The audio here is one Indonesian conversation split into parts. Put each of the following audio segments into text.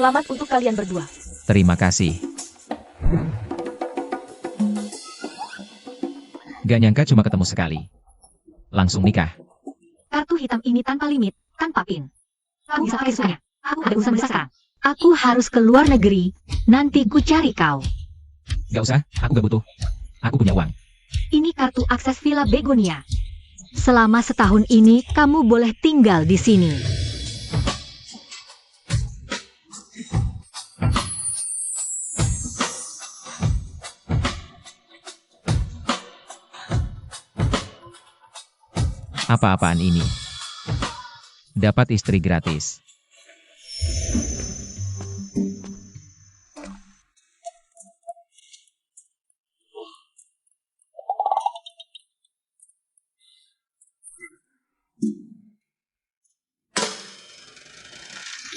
Selamat untuk kalian berdua. Terima kasih. Gak nyangka cuma ketemu sekali. Langsung nikah. Kartu hitam ini tanpa limit, tanpa pin. Kamu bisa pakai sesuanya. Aku ada urusan besar sekarang. Aku harus ke luar negeri. Nanti ku cari kau. Gak usah, aku gak butuh. Aku punya uang. Ini kartu akses Villa Begonia. Selama setahun ini, kamu boleh tinggal di sini. Apa-apaan ini? Dapat istri gratis.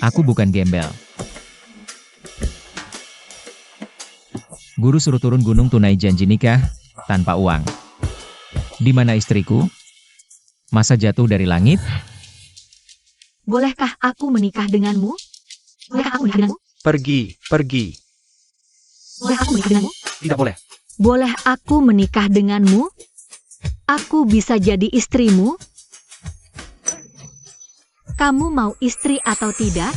Aku bukan gembel. Guru suruh turun gunung tunai janji nikah, tanpa uang. Di mana istriku? Masa jatuh dari langit? Bolehkah aku menikah denganmu? Bolehkah aku menikah denganmu? Pergi. Boleh aku menikah denganmu? Tidak boleh. Boleh aku menikah denganmu? Aku bisa jadi istrimu? Kamu mau istri atau tidak?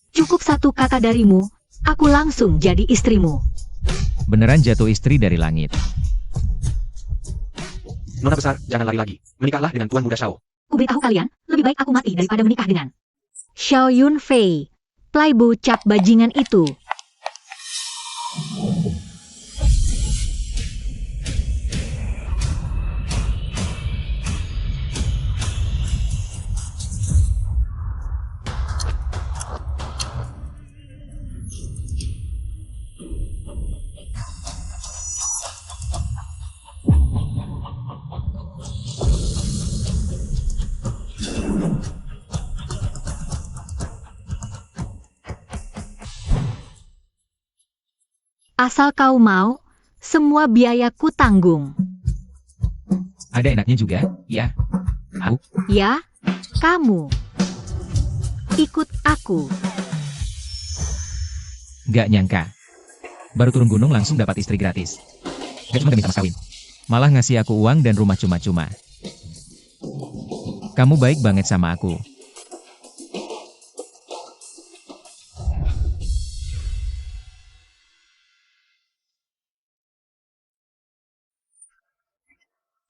Cukup satu kata darimu, aku langsung jadi istrimu. Beneran jatuh istri dari langit. Nona besar, jangan lari lagi. Menikahlah dengan Tuan Muda Shao. Ku beritahu kalian, lebih baik aku mati daripada menikah dengan Xiao Yun Fei, playboy cap bajingan itu. Asal kau mau, semua biaya ku tanggung. Ada enaknya juga, ya. Aku. Ya, kamu. Ikut aku. Gak nyangka. Baru turun gunung langsung dapat istri gratis. Gak cuma minta mas kawin. Malah ngasih aku uang dan rumah cuma-cuma. Kamu baik banget sama aku.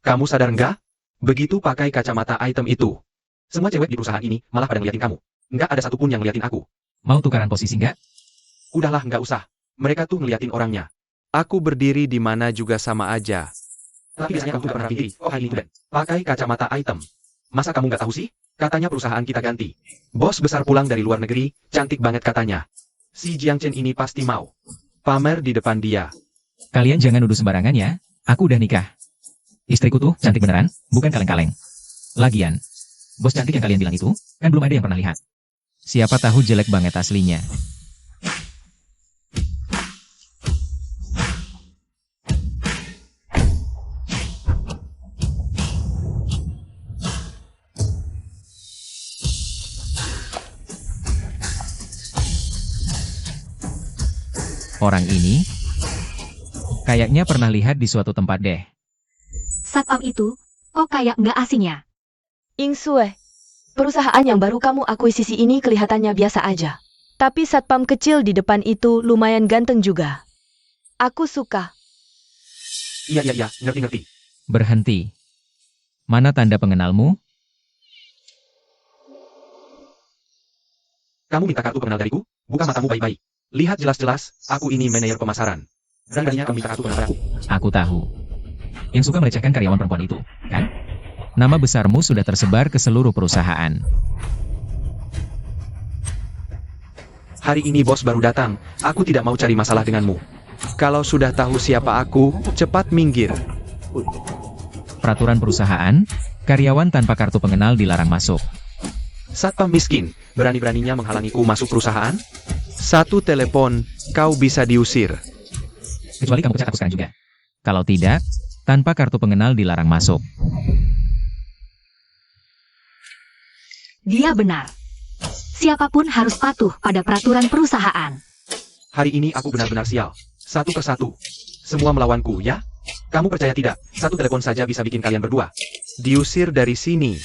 Kamu sadar nggak? Begitu pakai kacamata item itu. Semua cewek di perusahaan ini malah pada ngeliatin kamu. Nggak ada satupun yang ngeliatin aku. Mau tukaran posisi nggak? Udahlah, nggak usah. Mereka tuh ngeliatin orangnya. Aku berdiri di mana juga sama aja. Tapi biasanya kamu tuh gak pernah pikir, oh ini tuh pakai kacamata item. Masa kamu nggak tahu sih? Katanya perusahaan kita ganti. Bos besar pulang dari luar negeri, cantik banget katanya. Si Jiang Chen ini pasti mau pamer di depan dia. Kalian jangan nuduh sembarangan ya. Aku udah nikah. Istriku tuh cantik beneran, bukan kaleng-kaleng. Lagian, bos cantik yang kalian bilang itu, kan belum ada yang pernah lihat. Siapa tahu jelek banget aslinya. Orang ini, kayaknya pernah lihat di suatu tempat deh. Satpam itu, kok kayak nggak asing ya? Ingsue, perusahaan yang baru kamu akuisisi ini kelihatannya biasa aja. Tapi satpam kecil di depan itu lumayan ganteng juga. Aku suka. Iya, ngerti. Berhenti. Mana tanda pengenalmu? Kamu minta kartu pengenal dariku? Buka matamu baik-baik. Lihat jelas-jelas, aku ini manajer pemasaran. Beraninya kamu minta kartu pengenal aku. Aku tahu. Yang suka melecehkan karyawan perempuan itu, kan? Nama besarmu sudah tersebar ke seluruh perusahaan. Hari ini bos baru datang, aku tidak mau cari masalah denganmu. Kalau sudah tahu siapa aku, cepat minggir. Peraturan perusahaan, karyawan tanpa kartu pengenal dilarang masuk. Satpam miskin, berani-beraninya menghalangiku masuk perusahaan? Satu telepon, kau bisa diusir. Kecuali kamu pecat aku sekarang juga. Kalau tidak, tanpa kartu pengenal dilarang masuk. Dia benar. Siapapun harus patuh pada peraturan perusahaan. Hari ini aku benar-benar sial. Satu persatu. Semua melawanku, ya? Kamu percaya tidak? Satu telepon saja bisa bikin kalian berdua. Diusir dari sini.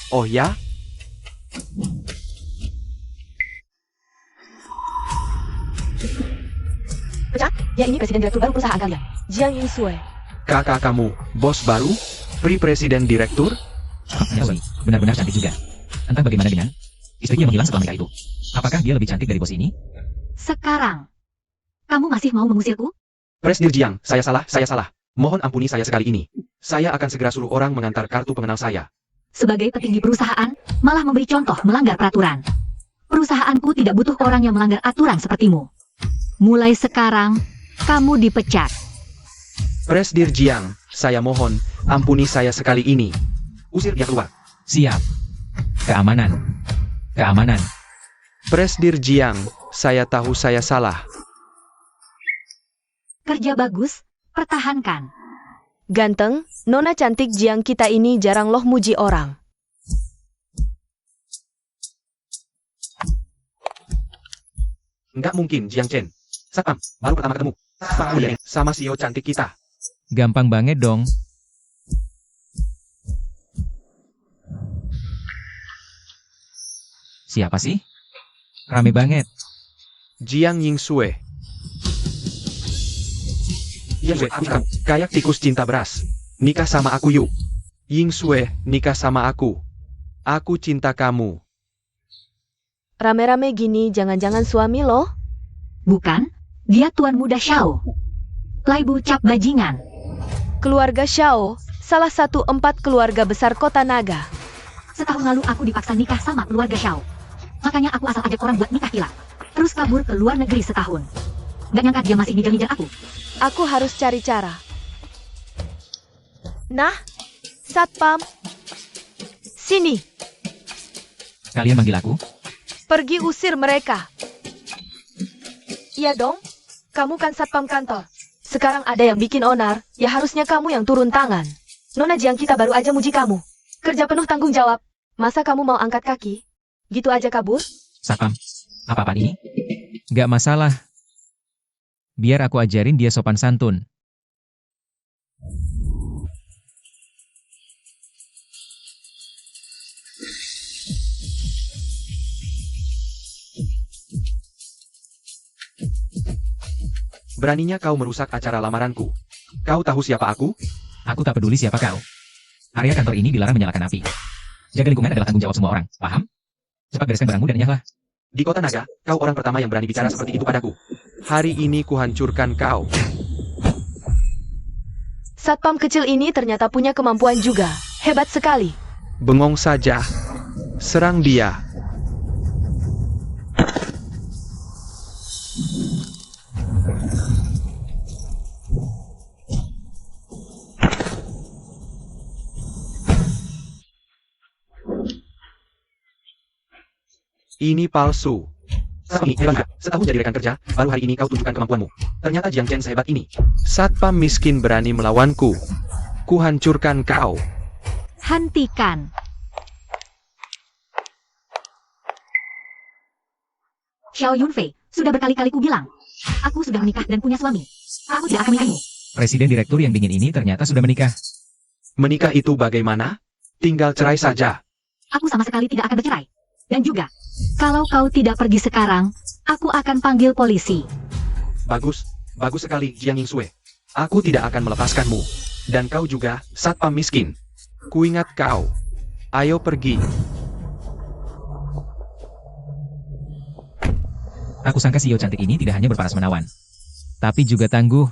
Oh ya? Pecah, dia ini presiden direktur baru perusahaan kalian. Jiang Yingsue. Kakak kamu, bos baru? Presiden direktur? Ya, Sui, benar-benar cantik juga. Entah bagaimana dengan istriku yang menghilang setelah menikah itu. Apakah dia lebih cantik dari bos ini? Sekarang, kamu masih mau mengusirku? Presdir Jiang, saya salah. Mohon ampuni saya sekali ini. Saya akan segera suruh orang mengantar kartu pengenal saya. Sebagai petinggi perusahaan, malah memberi contoh melanggar peraturan. Perusahaanku tidak butuh orang yang melanggar aturan sepertimu. Mulai sekarang, kamu dipecat. Presdir Jiang, saya mohon, ampuni saya sekali ini. Usir dia keluar. Siap. Keamanan. Keamanan. Presdir Jiang, saya tahu saya salah. Kerja bagus, pertahankan. Ganteng, nona cantik Jiang kita ini jarang loh muji orang. Nggak mungkin, Jiang Chen. Satpam, baru pertama ketemu. Satpam mulia sama CEO cantik kita. Gampang banget dong. Siapa sih? Rame banget. Jiang Yingsue. Yingsue, aku kamu. Kayak tikus cinta beras. Nikah sama aku yuk. Yingsue, nikah sama aku. Aku cinta kamu. Rame-rame gini jangan-jangan suami loh? Bukan, dia tuan muda Xiao. Laibu cap bajingan. Keluarga Xiao, salah satu 4 keluarga besar kota naga. Setahun lalu aku dipaksa nikah sama keluarga Xiao. Makanya aku asal ajak orang buat nikah kilat. Terus kabur ke luar negeri setahun. Gak nyangka dia masih ngejar-ngejar aku. Aku harus cari cara. Nah, Satpam. Sini, Kalian manggil aku? pergi usir mereka. Iya dong, kamu kan Satpam kantor. Sekarang ada yang bikin onar, ya harusnya kamu yang turun tangan. Nona Jiang kita baru aja muji kamu. Kerja penuh tanggung jawab. Masa kamu mau angkat kaki? Gitu aja kabur? Satpam. Apa-apaan ini? Gak masalah. Biar aku ajarin dia sopan santun. Beraninya kau merusak acara lamaranku. Kau tahu siapa aku? Aku tak peduli siapa kau. Area kantor ini dilarang menyalakan api. Jaga lingkungan adalah tanggung jawab semua orang, paham? Cepat bereskan barangmu dan nyahlah. Di kota naga, kau orang pertama yang berani bicara seperti itu padaku. Hari ini kuhancurkan kau. Satpam kecil ini ternyata punya kemampuan juga. Hebat sekali. Bengong saja. Serang dia. Ini palsu. Satpam ini hebat. Setahun jadi rekan kerja, baru hari ini kau tunjukkan kemampuanmu. Ternyata Jiang Chen sehebat ini. Satpam miskin berani melawanku. Kuhancurkan kau. Hentikan. Xiao Yunfei, sudah berkali-kali ku bilang. Aku sudah menikah dan punya suami. Aku tidak akan menikahimu. Presiden direktur yang dingin ini ternyata sudah menikah. Menikah itu bagaimana? Tinggal cerai saja. Aku sama sekali tidak akan bercerai. Dan juga, kalau kau tidak pergi sekarang, aku akan panggil polisi. Bagus, bagus sekali Jiang Yingsue. Aku tidak akan melepaskanmu. Dan kau juga, Satpam miskin. Kuingat kau. Ayo pergi. Aku sangka CEO cantik ini tidak hanya berparas menawan, tapi juga tangguh.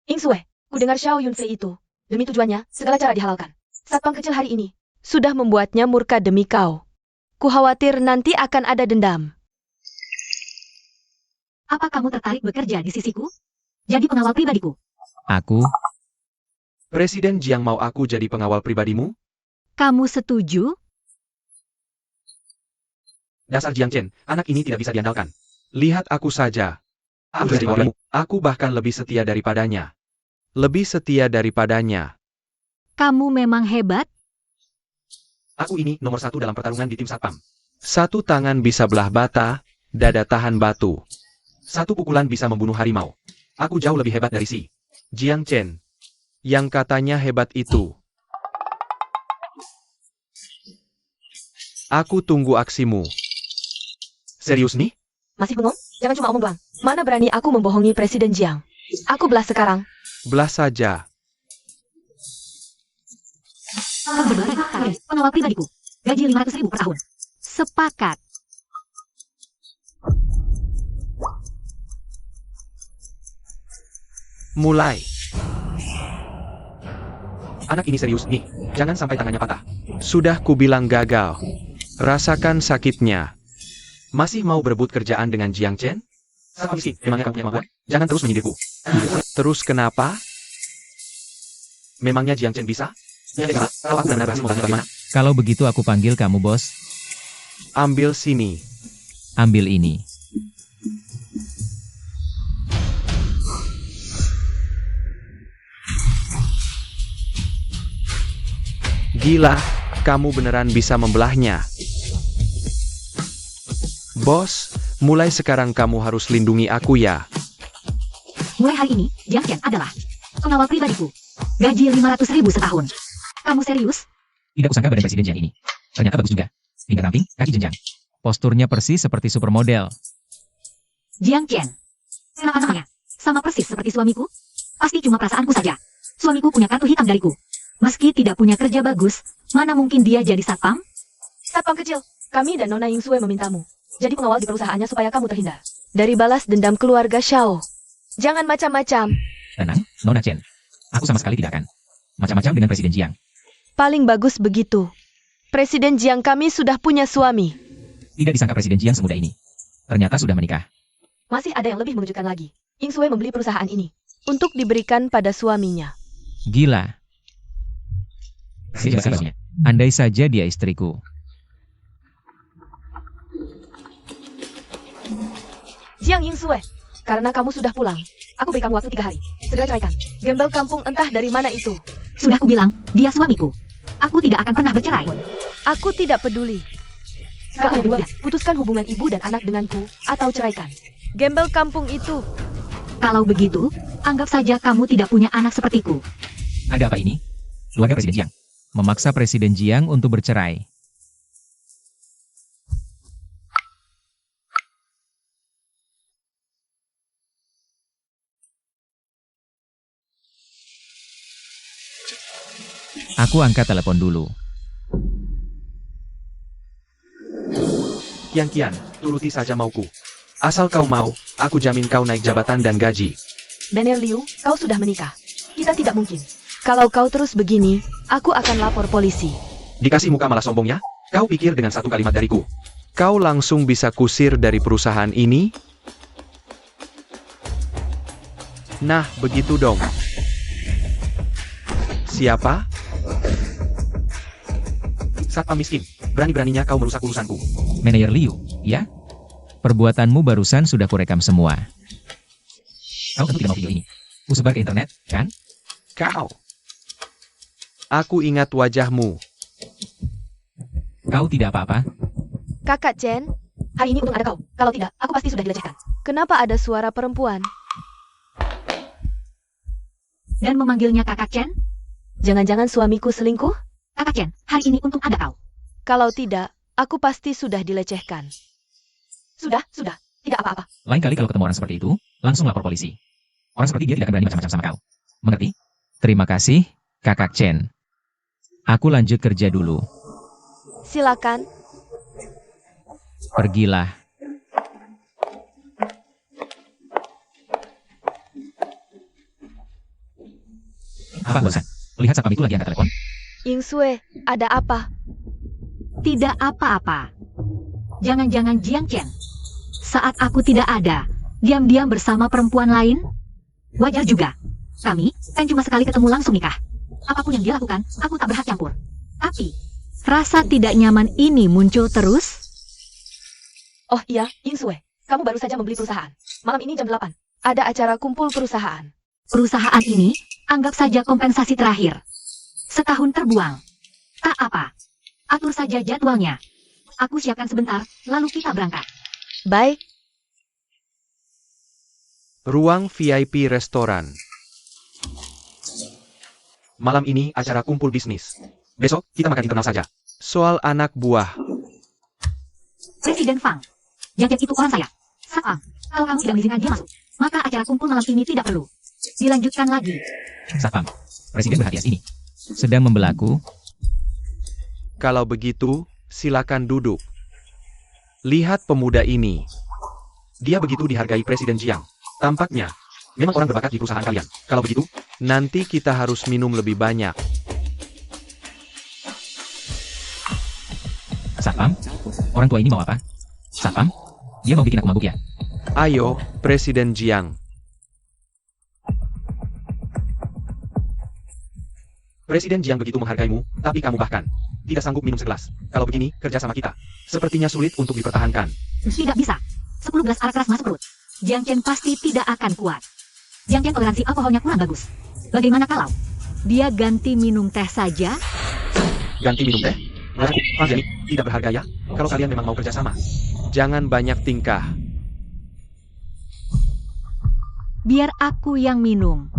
Yingsue, ku dengar Xiao Yunfei itu. Demi tujuannya, segala cara dihalalkan. Satpam kecil hari ini sudah membuatnya murka demi kau. Ku khawatir nanti akan ada dendam. Apa kamu tertarik bekerja di sisiku? Jadi pengawal pribadiku? Aku, Presiden Jiang mau aku jadi pengawal pribadimu? Kamu setuju? Dasar Jiang Chen, anak ini tidak bisa diandalkan. Lihat aku saja. Aku jadi orangmu. Aku bahkan lebih setia daripadanya. Lebih setia daripadanya. Kamu memang hebat? Aku ini nomor 1 dalam pertarungan di tim Satpam. Satu tangan bisa belah bata, dada tahan batu. Satu pukulan bisa membunuh harimau. Aku jauh lebih hebat dari si Jiang Chen. Yang katanya hebat itu. Aku tunggu aksimu. Serius nih? Masih bengong? Jangan cuma omong doang. Mana berani aku membohongi Presiden Jiang. Aku belah sekarang. Belah saja. Kau berdua tarif pengawal pribadiku. Gaji 500.000 per tahun. Sepakat. Mulai. Anak ini serius nih. Jangan sampai tangannya patah. Sudah kubilang gagal. Rasakan sakitnya. Masih mau berebut kerjaan dengan Jiang Chen? Satpam miskin, memangnya kamu punya kemampuan? Jangan terus menyindirku. Terus kenapa? Memangnya Jiang Chen bisa? Ya, kalau aku benar-benar berhasil membantu bagaimana? Kalau begitu aku panggil kamu, bos. Ambil sini. Ambil ini. Gila, kamu beneran bisa membelahnya. Bos, mulai sekarang kamu harus lindungi aku ya. Mulai hari ini, Jiang Chen adalah pengawal pribadiku. Gaji 500.000 setahun. Kamu serius? Tidak kusangka badan Presiden Jiang ini. Ternyata bagus juga. Tingkat ramping, kaki jenjang. Posturnya persis seperti supermodel. Jiang Chen. Kenapa namanya? Sama persis seperti suamiku? Pasti cuma perasaanku saja. Suamiku punya kartu hitam dariku. Meski tidak punya kerja bagus, mana mungkin dia jadi satpam? Satpam kecil, kami dan Nona Yingsue memintamu. Jadi pengawal di perusahaannya supaya kamu terhindar dari balas dendam keluarga Xiao. Jangan macam-macam. Tenang, Nona Chen. Aku sama sekali tidak akan macam-macam dengan Presiden Jiang. Paling bagus begitu. Presiden Jiang kami sudah punya suami. Tidak disangka Presiden Jiang semudah ini. Ternyata sudah menikah. Masih ada yang lebih mengejutkan lagi. Yingsue membeli perusahaan ini untuk diberikan pada suaminya. Gila. Dia jelas bajunya. Andai saja dia istriku. Jiang Yingsue, karena kamu sudah pulang, aku beri kamu waktu 3 hari. Segera ceraikan. Gembel kampung entah dari mana itu. Sudah kubilang, dia suamiku. Aku tidak akan pernah bercerai. Aku tidak peduli. Sekarang berdua, putuskan hubungan ibu dan anak denganku, atau ceraikan. Gembel kampung itu. Kalau begitu, anggap saja kamu tidak punya anak sepertiku. Ada apa ini? Keluarga Presiden Jiang memaksa Presiden Jiang untuk bercerai. Aku angkat telepon dulu. Yang Kian, turuti saja mauku. Asal kau mau, aku jamin kau naik jabatan dan gaji. Banner Liu, kau sudah menikah. Kita tidak mungkin. Kalau kau terus begini, aku akan lapor polisi. Dikasih muka malah sombongnya? Kau pikir dengan satu kalimat dariku? Kau langsung bisa kusir dari perusahaan ini? Nah, begitu dong. Siapa? Satpam miskin, berani-beraninya kau merusak urusanku. Manajer Liu, ya? Perbuatanmu barusan sudah kurekam semua. Kau tentu tidak mau video ini kusebar ke internet, kan? Kau. Aku ingat wajahmu. Kau tidak apa-apa? Kakak Chen, hari ini untung ada kau. Kalau tidak, aku pasti sudah dilecehkan. Kenapa ada suara perempuan? Dan memanggilnya Kakak Chen? Jangan-jangan suamiku selingkuh? Kakak Chen, hari ini untung ada kau. Kalau tidak, aku pasti sudah dilecehkan. Sudah, tidak apa-apa. Lain kali kalau ketemu orang seperti itu, langsung lapor polisi. Orang seperti dia tidak akan berani macam-macam sama kau. Mengerti? Terima kasih, Kakak Chen. Aku lanjut kerja dulu. Silakan. Pergilah. Apa bosan? Lihat satpam itu lagi angkat telepon. Yingsue, ada apa? Tidak apa-apa. Jangan-jangan Jiang Chen. Saat aku tidak ada, diam-diam bersama perempuan lain? Wajar juga. Kami kan cuma sekali ketemu langsung nikah. Apapun yang dia lakukan, aku tak berhak campur. Tapi, rasa tidak nyaman ini muncul terus? Oh iya, Yingsue, kamu baru saja membeli perusahaan. Malam ini jam 8. Ada acara kumpul perusahaan. Perusahaan ini, anggap saja kompensasi terakhir. Setahun terbuang. Tak apa. Atur saja jadwalnya. Aku siapkan sebentar, lalu kita berangkat. Baik, Ruang VIP restoran. Malam ini acara kumpul bisnis. Besok, kita makan internal saja. Soal anak buah. Presiden Fang. Yang itu orang saya. Satpam, kalau kamu tidak mengizinkan dia masuk, maka acara kumpul malam ini tidak perlu. Dilanjutkan lagi. Satpam, Presiden berhadiah ini. Sedang membelaku. Kalau begitu, silakan duduk. Lihat pemuda ini. Dia begitu dihargai Presiden Jiang. Tampaknya, memang orang berbakat di perusahaan kalian. Kalau begitu, Nanti kita harus minum lebih banyak. Satpam, orang tua ini mau apa? Satpam, dia mau bikin aku mabuk ya? Ayo, Presiden Jiang. Presiden Jiang begitu menghargaimu, tapi kamu bahkan tidak sanggup minum segelas. Kalau begini, kerja sama kita sepertinya sulit untuk dipertahankan. Tidak bisa. 10 gelas arak keras masuk perut. Jiang Chen pasti tidak akan kuat. Jiang Chen toleransi alkoholnya kurang bagus. Bagaimana kalau dia ganti minum teh saja? Ganti minum teh. Menurutku, Fang Jiani tidak berharga ya, kalau kalian memang mau kerja sama. Jangan banyak tingkah. Biar aku yang minum.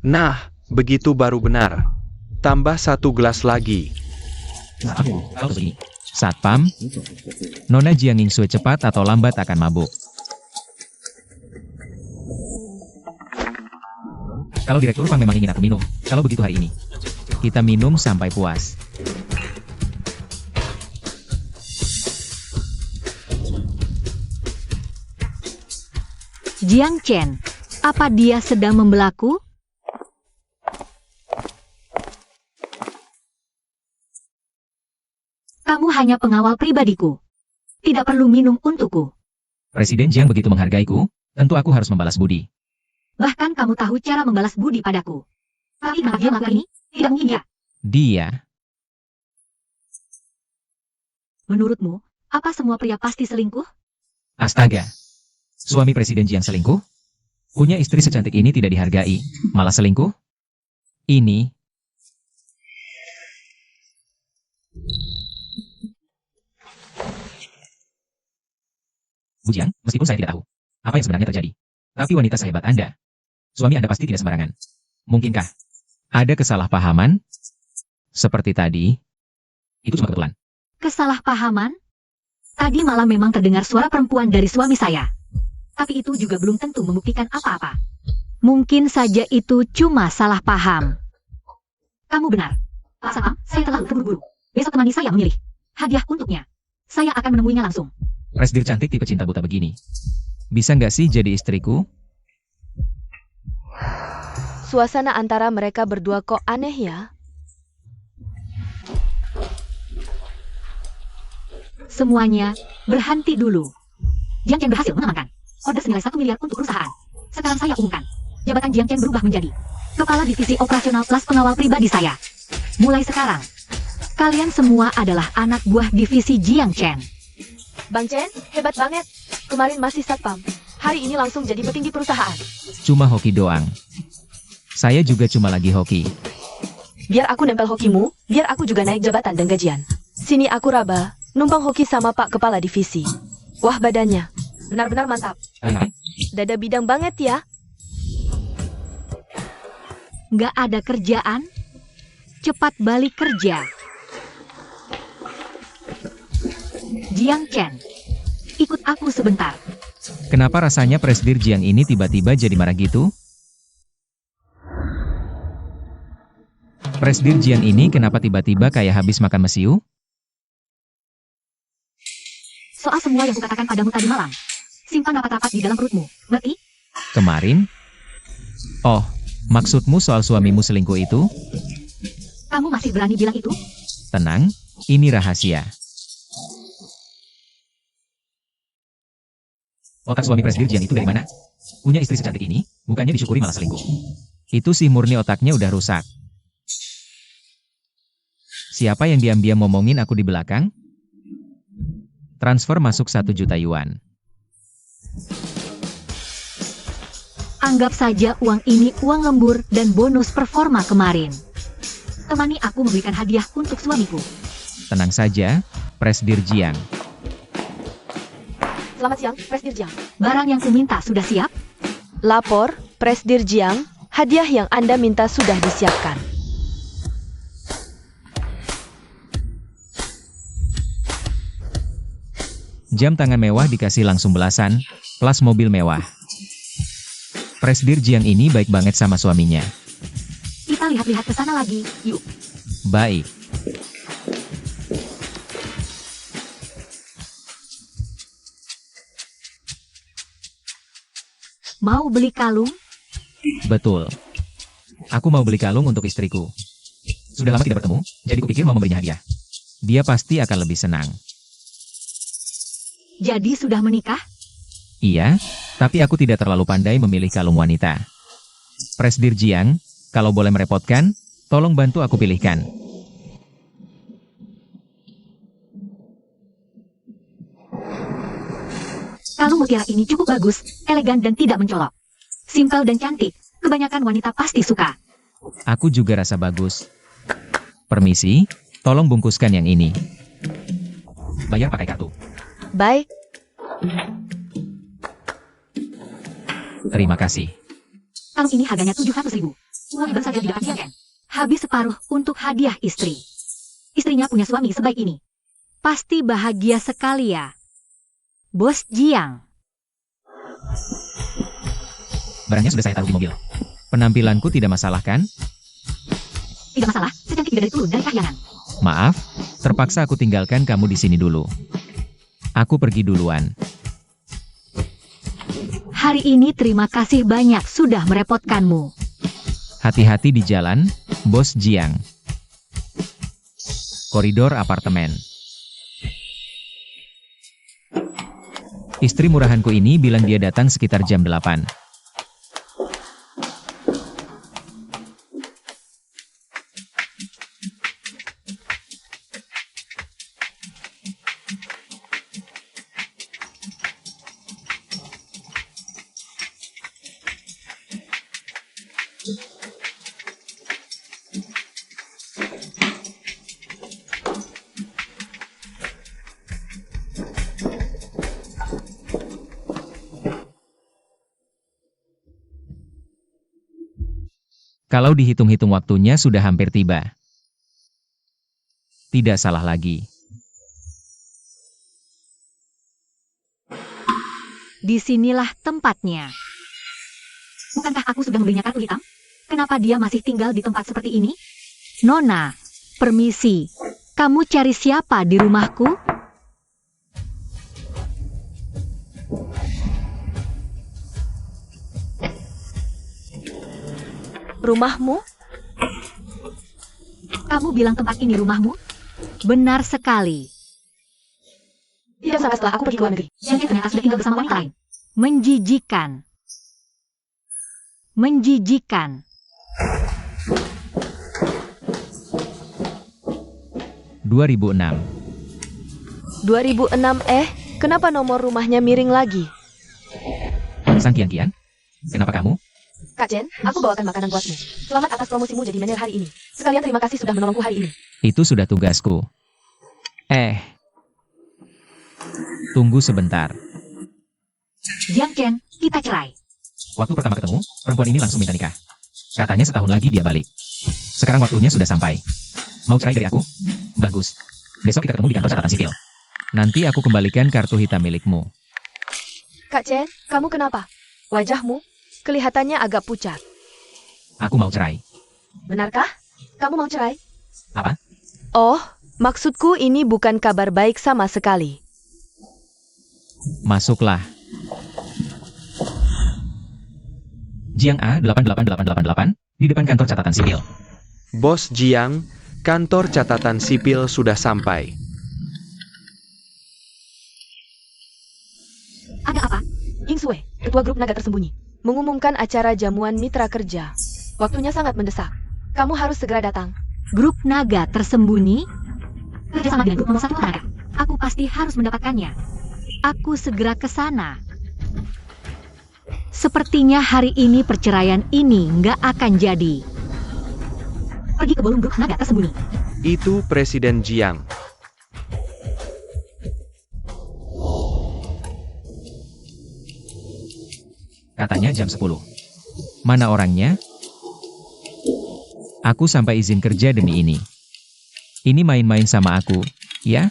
Nah, begitu baru benar. Tambah 1 gelas lagi. Satpam, kalau begini. Satpam, Nona Jiang Ningsue cepat atau lambat akan mabuk. Kalau Direktur Fang memang ingin aku minum, kalau begitu hari ini, kita minum sampai puas. Jiang Chen, apa dia sedang membelaku? Kamu hanya pengawal pribadiku. Tidak perlu minum untukku. Presiden Jiang begitu menghargaiku, tentu aku harus membalas budi. Bahkan kamu tahu cara membalas budi padaku. Tapi kenapa dia melakukan ini? Tidak mungkin ya. Dia, Menurutmu, apa semua pria pasti selingkuh? astaga. Suami Presiden Jiang selingkuh? Punya istri secantik ini tidak dihargai, malah selingkuh? Ini, Bu Jiang, meskipun saya tidak tahu apa yang sebenarnya terjadi, tapi wanita sehebat Anda, suami Anda pasti tidak sembarangan. Mungkinkah ada kesalahpahaman? Seperti tadi, itu cuma kebetulan. Kesalahpahaman? Tadi malam memang terdengar suara perempuan dari suami saya. Tapi itu juga belum tentu membuktikan apa-apa. Mungkin saja itu cuma salah paham. Kamu benar. Pak Satpam, saya terlalu terburu-buru. Besok temani saya memilih hadiah untuknya. Saya akan menemuinya langsung. Presdir cantik tipe cinta buta begini. Bisa nggak sih jadi istriku? suasana antara mereka berdua kok aneh ya? Semuanya, berhenti dulu. Jiang Chen berhasil mengamankan order senilai 1 miliar untuk perusahaan. Sekarang saya umumkan, jabatan Jiang Chen berubah menjadi Kepala Divisi Operasional plus pengawal pribadi saya. Mulai sekarang, kalian semua adalah anak buah divisi Jiang Chen. Bang Chen, hebat banget. Kemarin masih satpam. Hari ini langsung jadi petinggi perusahaan. Cuma hoki doang. Saya juga cuma lagi hoki. Biar aku nempel hokimu, biar aku juga naik jabatan dan gajian. Sini aku raba, numpang hoki sama Pak Kepala Divisi. Wah badannya, benar-benar mantap. Dada bidang banget ya. Nggak ada kerjaan? Cepat balik kerja. Jiang Chen, ikut aku sebentar. Kenapa rasanya Presdir Jiang ini tiba-tiba jadi marah gitu? Presdir Jiang ini kenapa tiba-tiba kayak habis makan mesiu? Soal semua yang kukatakan padamu tadi malam, simpan rapat-rapat di dalam perutmu, ngerti? Kemarin? Oh, maksudmu soal suamimu selingkuh itu? Kamu masih berani bilang itu? Tenang, ini rahasia. Otak suami Presdir Jiang itu dari mana? Punya istri secantik ini, bukannya disyukuri malah selingkuh. Itu sih murni otaknya udah rusak. Siapa yang diam-diam ngomongin aku di belakang? Transfer masuk 1 juta yuan. Anggap saja uang ini uang lembur dan bonus performa kemarin. temani aku memberikan hadiah untuk suamiku. Tenang saja, Presdir Jiang. Selamat siang, Presdir Jiang. Barang yang kuminta sudah siap? Lapor, Presdir Jiang, hadiah yang Anda minta sudah disiapkan. Jam tangan mewah dikasih langsung belasan, plus mobil mewah. Presdir Jiang ini baik banget sama suaminya. Kita lihat-lihat ke sana lagi, yuk. Baik. Mau beli kalung? Betul. Aku mau beli kalung untuk istriku. Sudah lama tidak bertemu, jadi kupikir mau memberinya hadiah. Dia pasti akan lebih senang. Jadi sudah menikah? Iya, tapi aku tidak terlalu pandai memilih kalung wanita. Presdir Jiang, kalau boleh merepotkan, tolong bantu aku pilihkan. Kalung mutiara ini cukup bagus, elegan dan tidak mencolok. Simpel dan cantik, kebanyakan wanita pasti suka. Aku juga rasa bagus. Permisi, tolong bungkuskan yang ini. Bayar pakai kartu. Baik, Terima kasih. Kalung ini harganya 700.000. Uang baru saja di depan Jiang. Habis separuh untuk hadiah istri. Istrinya punya suami sebaik ini. Pasti bahagia sekali ya. Bos Jiang. Barangnya sudah saya taruh di mobil. Penampilanku tidak masalah kan? Tidak masalah, secantik bidadari turun dari kahyangan. Maaf, terpaksa aku tinggalkan kamu di sini dulu. Aku pergi duluan. Hari ini terima kasih banyak sudah merepotkanmu. Hati-hati di jalan, Bos Jiang. Koridor apartemen. Istri murahanku ini bilang dia datang sekitar jam 8. Kalau dihitung-hitung waktunya sudah hampir tiba. Tidak salah lagi. Disinilah tempatnya. Bukankah aku sudah membelinya kartu hitam? Kenapa dia masih tinggal di tempat seperti ini? Nona, permisi. Kamu cari siapa di rumahku? rumahmu? Kamu bilang tempat ini rumahmu? Benar sekali. Tidak sampai setelah aku pergi ke luar negeri. Jadi ternyata sudah tinggal bersama wanita lain. Menjijikan. Menjijikan. 2006 kenapa nomor rumahnya miring lagi? Sang Kian-Kian, kenapa kamu? Kak Jen, aku bawakan makanan buatmu. Selamat atas promosimu jadi manajer hari ini. Sekalian terima kasih sudah menolongku hari ini. Itu sudah tugasku. Tunggu sebentar. Jiang Chen, kita cerai. Waktu pertama ketemu, perempuan ini langsung minta nikah. Katanya setahun lagi dia balik. Sekarang waktunya sudah sampai. Mau cerai dari aku? Bagus. Besok kita ketemu di kantor catatan sipil. Nanti aku kembalikan kartu hitam milikmu. Kak Chen, kamu kenapa? Wajahmu kelihatannya agak pucat. Aku mau cerai. Benarkah? Kamu mau cerai? Apa? Oh, maksudku ini bukan kabar baik sama sekali. Masuklah. Jiang A 88888 di depan kantor catatan sipil. Bos Jiang, kantor catatan sipil sudah sampai. Ada apa? Ying Sue, ketua grup naga tersembunyi, mengumumkan acara jamuan mitra kerja. Waktunya sangat mendesak. Kamu harus segera datang. Grup naga tersembunyi? Kerjasama dengan grup nomor 1 naga. Aku pasti harus mendapatkannya. Aku segera ke sana. Sepertinya hari ini perceraian ini nggak akan jadi. Pergi ke ballroom grup naga tersembunyi. Itu Presiden Jiang. Katanya jam 10. Mana orangnya? Aku sampai izin kerja demi ini. Ini main-main sama aku, ya?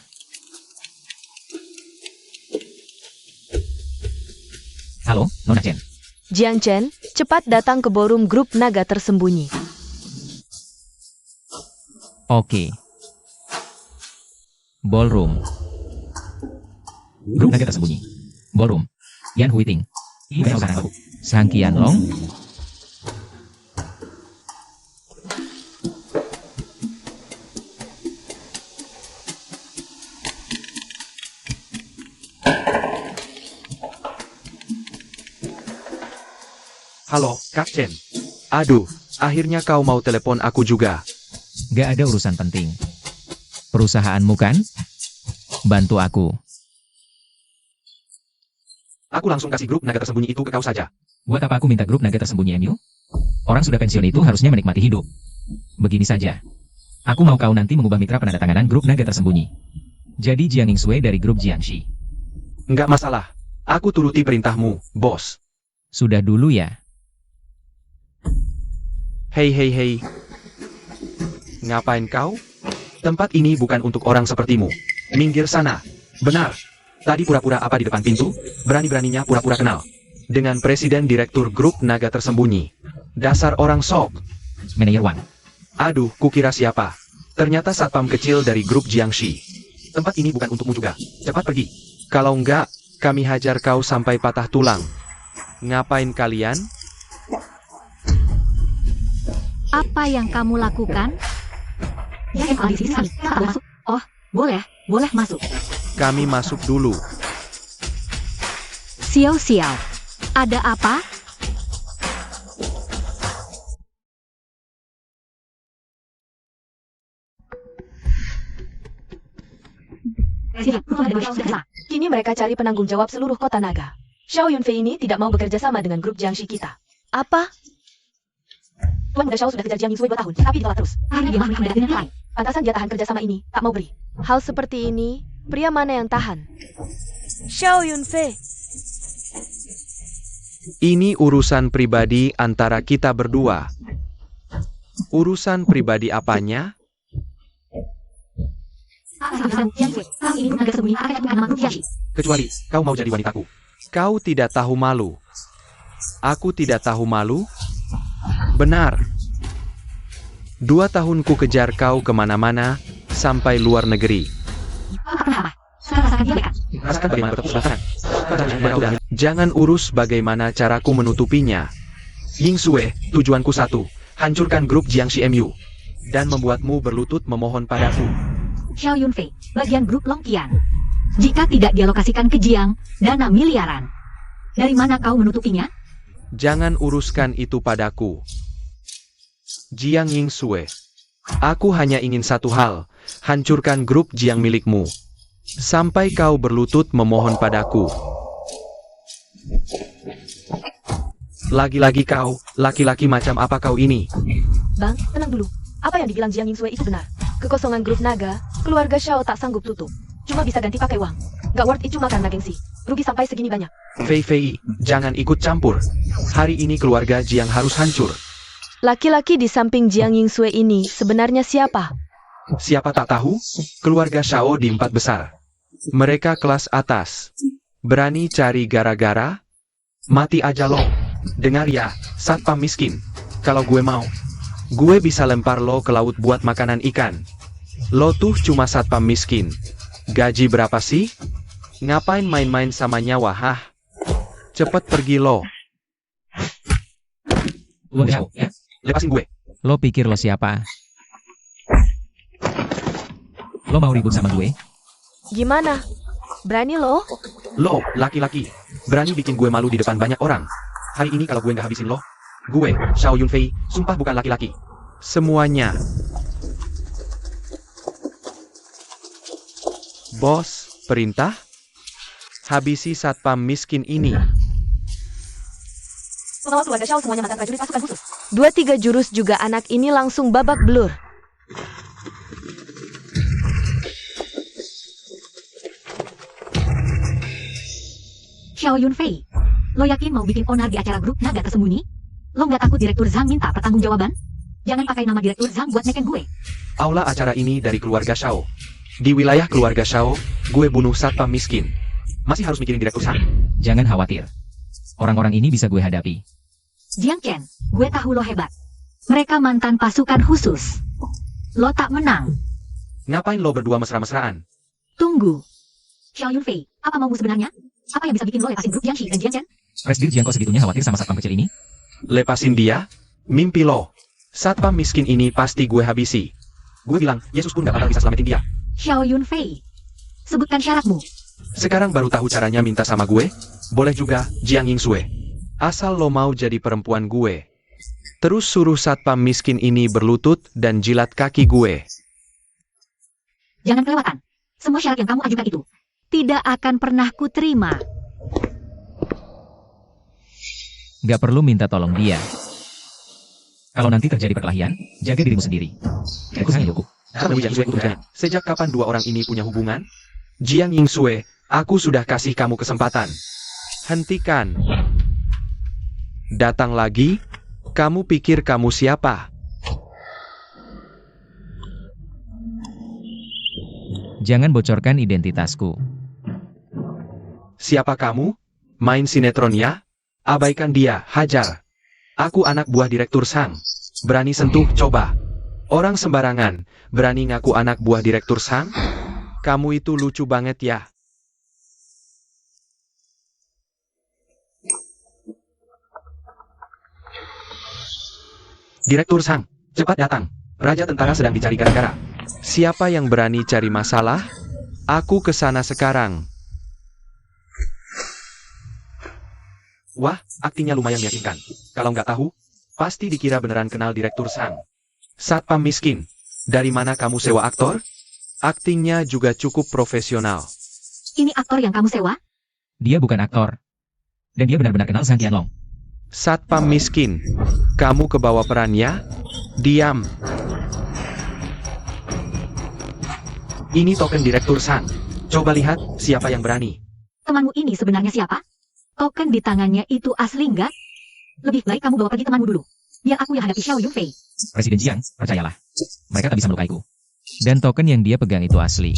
Halo, Nona Chen. Jiang Chen, cepat datang ke ballroom grup naga tersembunyi. Oke. Ballroom. Grup naga tersembunyi. Ballroom. Yan Huiting. Sang Qianlong. Halo, Kak Chen. Aduh, akhirnya kau mau telepon aku juga. Gak ada urusan penting. Perusahaanmu kan? Bantu aku. Aku langsung kasih grup naga tersembunyi itu ke kau saja. Buat apa aku minta grup naga tersembunyi MU? Orang sudah pensiun itu harusnya menikmati hidup. Begini saja. Aku mau kau nanti mengubah mitra penandatanganan grup naga tersembunyi. Jadi Jiang Yingsui dari grup Jiangxi. Nggak masalah. Aku turuti perintahmu, bos. Sudah dulu ya. Hei hei hei. Ngapain kau? Tempat ini bukan untuk orang sepertimu. Minggir sana. Benar. Tadi pura-pura apa di depan pintu? Berani-beraninya pura-pura kenal. Dengan Presiden Direktur Grup Naga Tersembunyi. Dasar orang sok. Manajer Wang. Aduh, kukira siapa? Ternyata satpam kecil dari grup Jiangxi. Tempat ini bukan untukmu juga. Cepat pergi. Kalau enggak, kami hajar kau sampai patah tulang. Ngapain kalian? Apa yang kamu lakukan? Ya, di sini sekali. Kita masuk. Oh, boleh masuk. Kami masuk dulu. Xiao Xiao. Ada apa? Kini mereka cari penanggung jawab seluruh kota naga. Xiao Yunfei ini tidak mau bekerja sama dengan grup Jiangxi kita. Apa? Tuan Muda Xiao sudah kejar Jiang Yingsui 2 tahun, tapi ditolak terus. Pantasan dia tahan kerja sama ini, tak mau beri. Hal seperti ini, pria mana yang tahan? Xiao Yunfei. Ini urusan pribadi antara kita berdua. Urusan pribadi apanya? Kecuali, kau mau jadi wanitaku. Kau tidak tahu malu. Aku tidak tahu malu? Benar. 2 tahun ku kejar kau kemana-mana, sampai luar negeri. Rasakan bagaimana bertepuk sebelah. Jangan urus bagaimana caraku menutupinya. Yingsue, tujuanku satu. Hancurkan grup Jiangxi MU. Dan membuatmu berlutut memohon padaku. Xiao Yunfei, bagian grup Longqian. Jika tidak dialokasikan ke Jiang, dana miliaran. Dari mana kau menutupinya? Jangan uruskan itu padaku. Jiang Yingsue. Aku hanya ingin satu hal, hancurkan grup Jiang milikmu. Sampai kau berlutut memohon padaku. Lagi-lagi kau, laki-laki macam apa kau ini? Bang, tenang dulu. Apa yang dibilang Jiang Yingsui itu benar. Kekosongan grup naga, keluarga Xiao tak sanggup tutup. Cuma bisa ganti pakai uang. Gak worth it cuma karena gengsi. Rugi sampai segini banyak. Fei Fei, jangan ikut campur. Hari ini keluarga Jiang harus hancur. Laki-laki di samping Jiang Yingsui ini sebenarnya siapa? Siapa tak tahu? Keluarga Xiao di 4 besar. Mereka kelas atas. Berani cari gara-gara? Mati aja lo. Dengar ya, satpam miskin. Kalau gue mau, gue bisa lempar lo ke laut buat makanan ikan. Lo tuh cuma satpam miskin. Gaji berapa sih? Ngapain main-main sama nyawa, hah? Cepet pergi lo. lepasin gue. Lo pikir lo siapa? Lo mau ribut sama gue? Gimana? Berani lo? Lo, laki-laki. Berani bikin gue malu di depan banyak orang. Hari ini kalau gue nggak habisin lo, gue, Xiao Yunfei, sumpah bukan laki-laki. Semuanya. Bos, perintah? Habisi satpam miskin ini. Pengawal keluarga Xiao semuanya mantan prajurit pasukan khusus. 2-3 jurus juga anak ini langsung babak belur. Xiao Yunfei, lo yakin mau bikin onar di acara grup naga tersembunyi? Lo nggak takut Direktur Zhang minta pertanggungjawaban? Jangan pakai nama Direktur Zhang buat neken gue. Aula acara ini dari keluarga Shao. Di wilayah keluarga Shao, gue bunuh satpam miskin. Masih harus mikirin Direktur Zhang? Jangan khawatir. Orang-orang ini bisa gue hadapi. Jiang Chen, gue tahu lo hebat. Mereka mantan pasukan khusus. Lo tak menang. Ngapain lo berdua mesra-mesraan? Tunggu. Xiao Yunfei, apa maumu sebenarnya? Apa yang bisa bikin lo lepasin grup Jiang Shi dan Jiang Chen? Presdir Jiang kok segitunya khawatir sama satpam kecil ini? Lepasin dia? Mimpi lo. Satpam miskin ini pasti gue habisi. Gue bilang, Yesus pun gak bakal bisa selamatin dia. Xiao Yunfei, sebutkan syaratmu. Sekarang baru tahu caranya minta sama gue? Boleh juga, Jiang Yingsue. Asal lo mau jadi perempuan gue. Terus suruh satpam miskin ini berlutut dan jilat kaki gue. Jangan kelewatan. Semua syarat yang kamu ajukan itu tidak akan pernah kuterima. Gak perlu minta tolong dia. Kalau nanti terjadi perkelahian, jaga dirimu sendiri. Aku sayang Yoku. Sejak kapan dua orang ini punya hubungan? Jiang Yingsue, aku sudah kasih kamu kesempatan. Hentikan. Datang lagi? Kamu pikir kamu siapa? Jangan bocorkan identitasku. Siapa kamu? Main sinetron ya? Abaikan dia, hajar. Aku anak buah Direktur Zhang. Berani sentuh, coba. Orang sembarangan, berani ngaku anak buah Direktur Zhang? Kamu itu lucu banget ya. Direktur Zhang, cepat datang. Raja tentara sedang dicari gara-gara. Siapa yang berani cari masalah? Aku ke sana sekarang. Wah, aktingnya lumayan meyakinkan. Kalau nggak tahu, pasti dikira beneran kenal Direktur Zhang. Satpam miskin, dari mana kamu sewa aktor? Aktingnya juga cukup profesional. Ini aktor yang kamu sewa? Dia bukan aktor. Dan dia benar-benar kenal Zhang Qianlong. Satpam miskin, kamu kebawa perannya? Diam. Ini token Direktur Zhang. Coba lihat siapa yang berani. Temanmu ini sebenarnya siapa? Token di tangannya itu asli nggak? Lebih baik kamu bawa pergi temanmu dulu. Biar aku yang hadapi Xiao Yunfei. Presiden Jiang, percayalah. Mereka tak bisa melukaiku. Dan token yang dia pegang itu asli.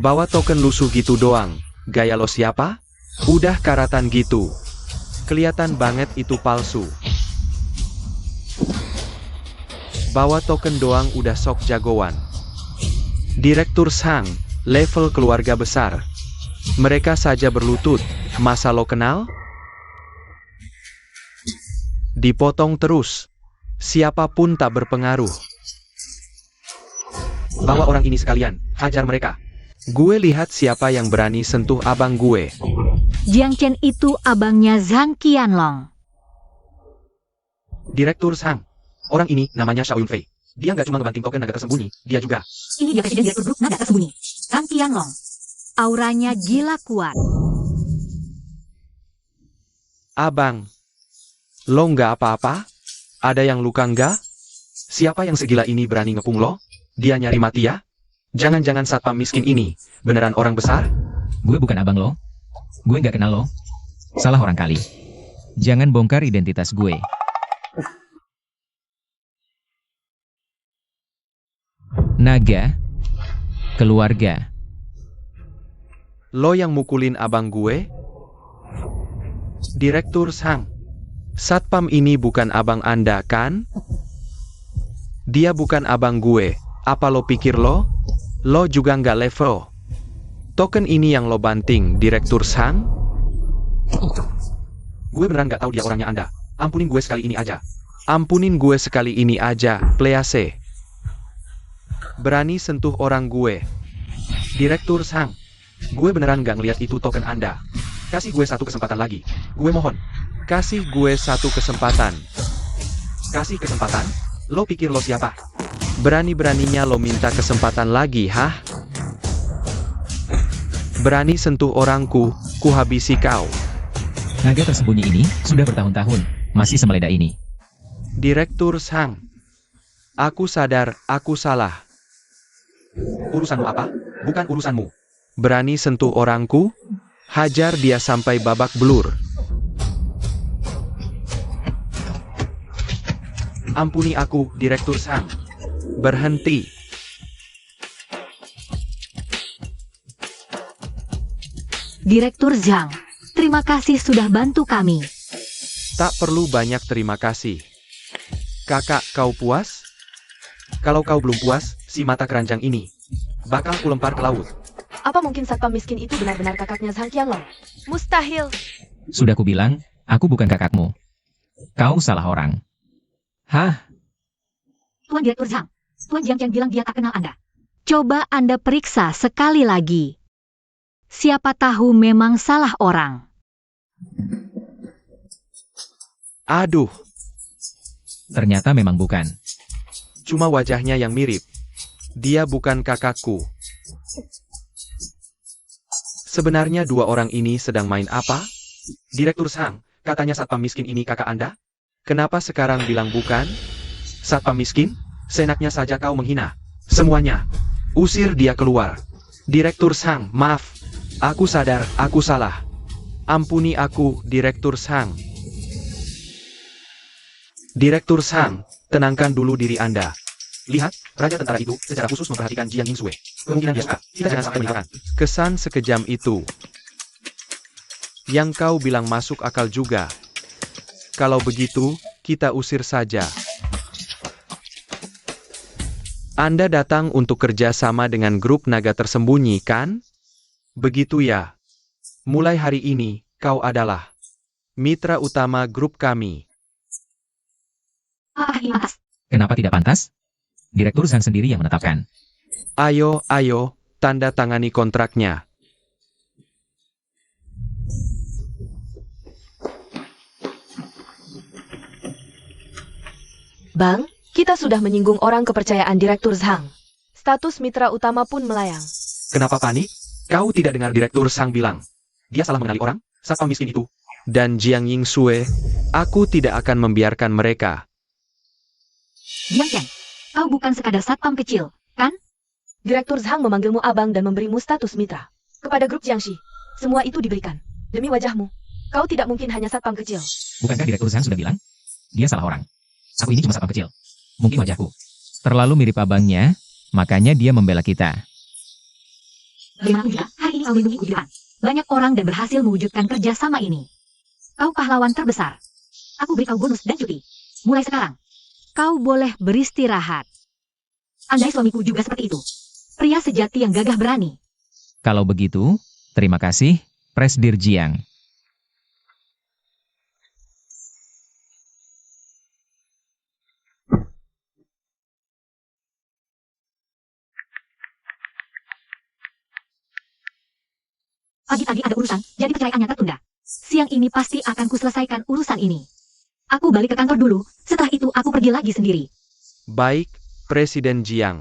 Bawa token lusuh gitu doang. Gaya lo siapa? Udah karatan gitu. Kelihatan banget itu palsu. Bawa token doang udah sok jagoan. Direktur Zhang, level keluarga besar. Mereka saja berlutut, masa lo kenal? Dipotong terus. Siapapun tak berpengaruh. Bawa orang ini sekalian, hajar mereka. Gue lihat siapa yang berani sentuh abang gue. Jiang Chen itu abangnya Zhang Qianlong. Direktur Zhang. Orang ini namanya Xiao Yunfei. Dia nggak cuma ngebanting token naga tersembunyi, dia juga. Ini dia presiden direktur grup naga tersembunyi. Zhang Qianlong. Auranya gila kuat. Abang. Lo nggak apa-apa? Ada yang luka nggak? Siapa yang segila ini berani ngepung lo? Dia nyari mati ya? Jangan-jangan satpam miskin ini beneran orang besar? Gue bukan abang lo. Gue nggak kenal lo. Salah orang kali. Jangan bongkar identitas gue. Naga. Keluarga. Lo yang mukulin abang gue? Direktur Zhang. Satpam ini bukan abang Anda kan? Dia bukan abang gue. Apa lo pikir lo? Lo juga nggak level. Token ini yang lo banting, Direktur Zhang? Gue beneran nggak tahu dia orangnya Anda. Ampunin gue sekali ini aja. Ampunin gue sekali ini aja, please. Berani sentuh orang gue. Direktur Zhang. Gue beneran nggak ngeliat itu token Anda. Kasih gue satu kesempatan lagi. Gue mohon. Kasih gue satu kesempatan. Kasih kesempatan? Lo pikir lo siapa? Berani-beraninya lo minta kesempatan lagi, hah? Berani sentuh orangku, ku habisi kau. Naga tersembunyi ini sudah bertahun-tahun, masih semeledak ini. Direktur Zhang. Aku sadar, aku salah. Urusanmu apa? Bukan urusanmu. Berani sentuh orangku? Hajar dia sampai babak belur. Ampuni aku, Direktur Zhang. Berhenti. Direktur Zhang, terima kasih sudah bantu kami. Tak perlu banyak terima kasih. Kakak, kau puas? Kalau kau belum puas, si mata keranjang ini bakal kulempar ke laut. Apa mungkin satpam miskin itu benar-benar kakaknya Zhang Qianlong? Mustahil. Sudah kubilang, aku bukan kakakmu. Kau salah orang. Hah? Tuan Direktur Zhang, Tuan Jiang Qian bilang dia tak kenal Anda. Coba Anda periksa sekali lagi. Siapa tahu memang salah orang. Aduh, Ternyata memang bukan. cuma wajahnya yang mirip. Dia bukan kakakku. Sebenarnya dua orang ini sedang main apa? Direktur Zhang, katanya satpam miskin ini kakak Anda? Kenapa sekarang bilang bukan? Satpam miskin? Seenaknya saja kau menghina semuanya. Usir dia keluar. Direktur Zhang, maaf. Aku sadar, aku salah. Ampuni aku, Direktur Zhang. Direktur Zhang, tenangkan dulu diri Anda. Lihat, raja tentara itu secara khusus memperhatikan Jiang Yingsue. Kemungkinan dia suka. Kita jangan sampai meninggalkan. Kesan sekejam itu. Yang kau bilang masuk akal juga. Kalau begitu, kita usir saja. Anda datang untuk kerja sama dengan grup naga tersembunyi, kan? Begitu ya. Mulai hari ini, kau adalah mitra utama grup kami. Ini pantas. Kenapa tidak pantas? Direktur Zhang sendiri yang menetapkan. Ayo, ayo, tanda tangani kontraknya. Bang, kita sudah menyinggung orang kepercayaan Direktur Zhang. Status mitra utama pun melayang. Kenapa panik? Kau tidak dengar Direktur Zhang bilang. Dia salah mengenali orang, satpam miskin itu. Dan Jiang Yingsue, aku tidak akan membiarkan mereka. Jiang Qian, kau bukan sekadar satpam kecil, kan? Direktur Zhang memanggilmu abang dan memberimu status mitra. Kepada grup Jiangxi, semua itu diberikan. Demi wajahmu, kau tidak mungkin hanya satpam kecil. Bukankah Direktur Zhang sudah bilang? Dia salah orang. Aku ini cuma satpam kecil. Mungkin wajahku terlalu mirip abangnya, makanya dia membela kita. Bagaimanapun juga, hari ini kau melindungiku di depan. Banyak orang dan berhasil mewujudkan kerjasama ini. Kau pahlawan terbesar. Aku beri kau bonus dan cuti. Mulai sekarang, kau boleh beristirahat. Andai suamiku juga seperti itu. Pria sejati yang gagah berani. Kalau begitu, terima kasih, Presdir Jiang. Pagi-pagi ada urusan, jadi perceraiannya tertunda. Siang ini pasti akan kuselesaikan urusan ini. Aku balik ke kantor dulu, setelah itu aku pergi lagi sendiri. Baik, Presiden Jiang.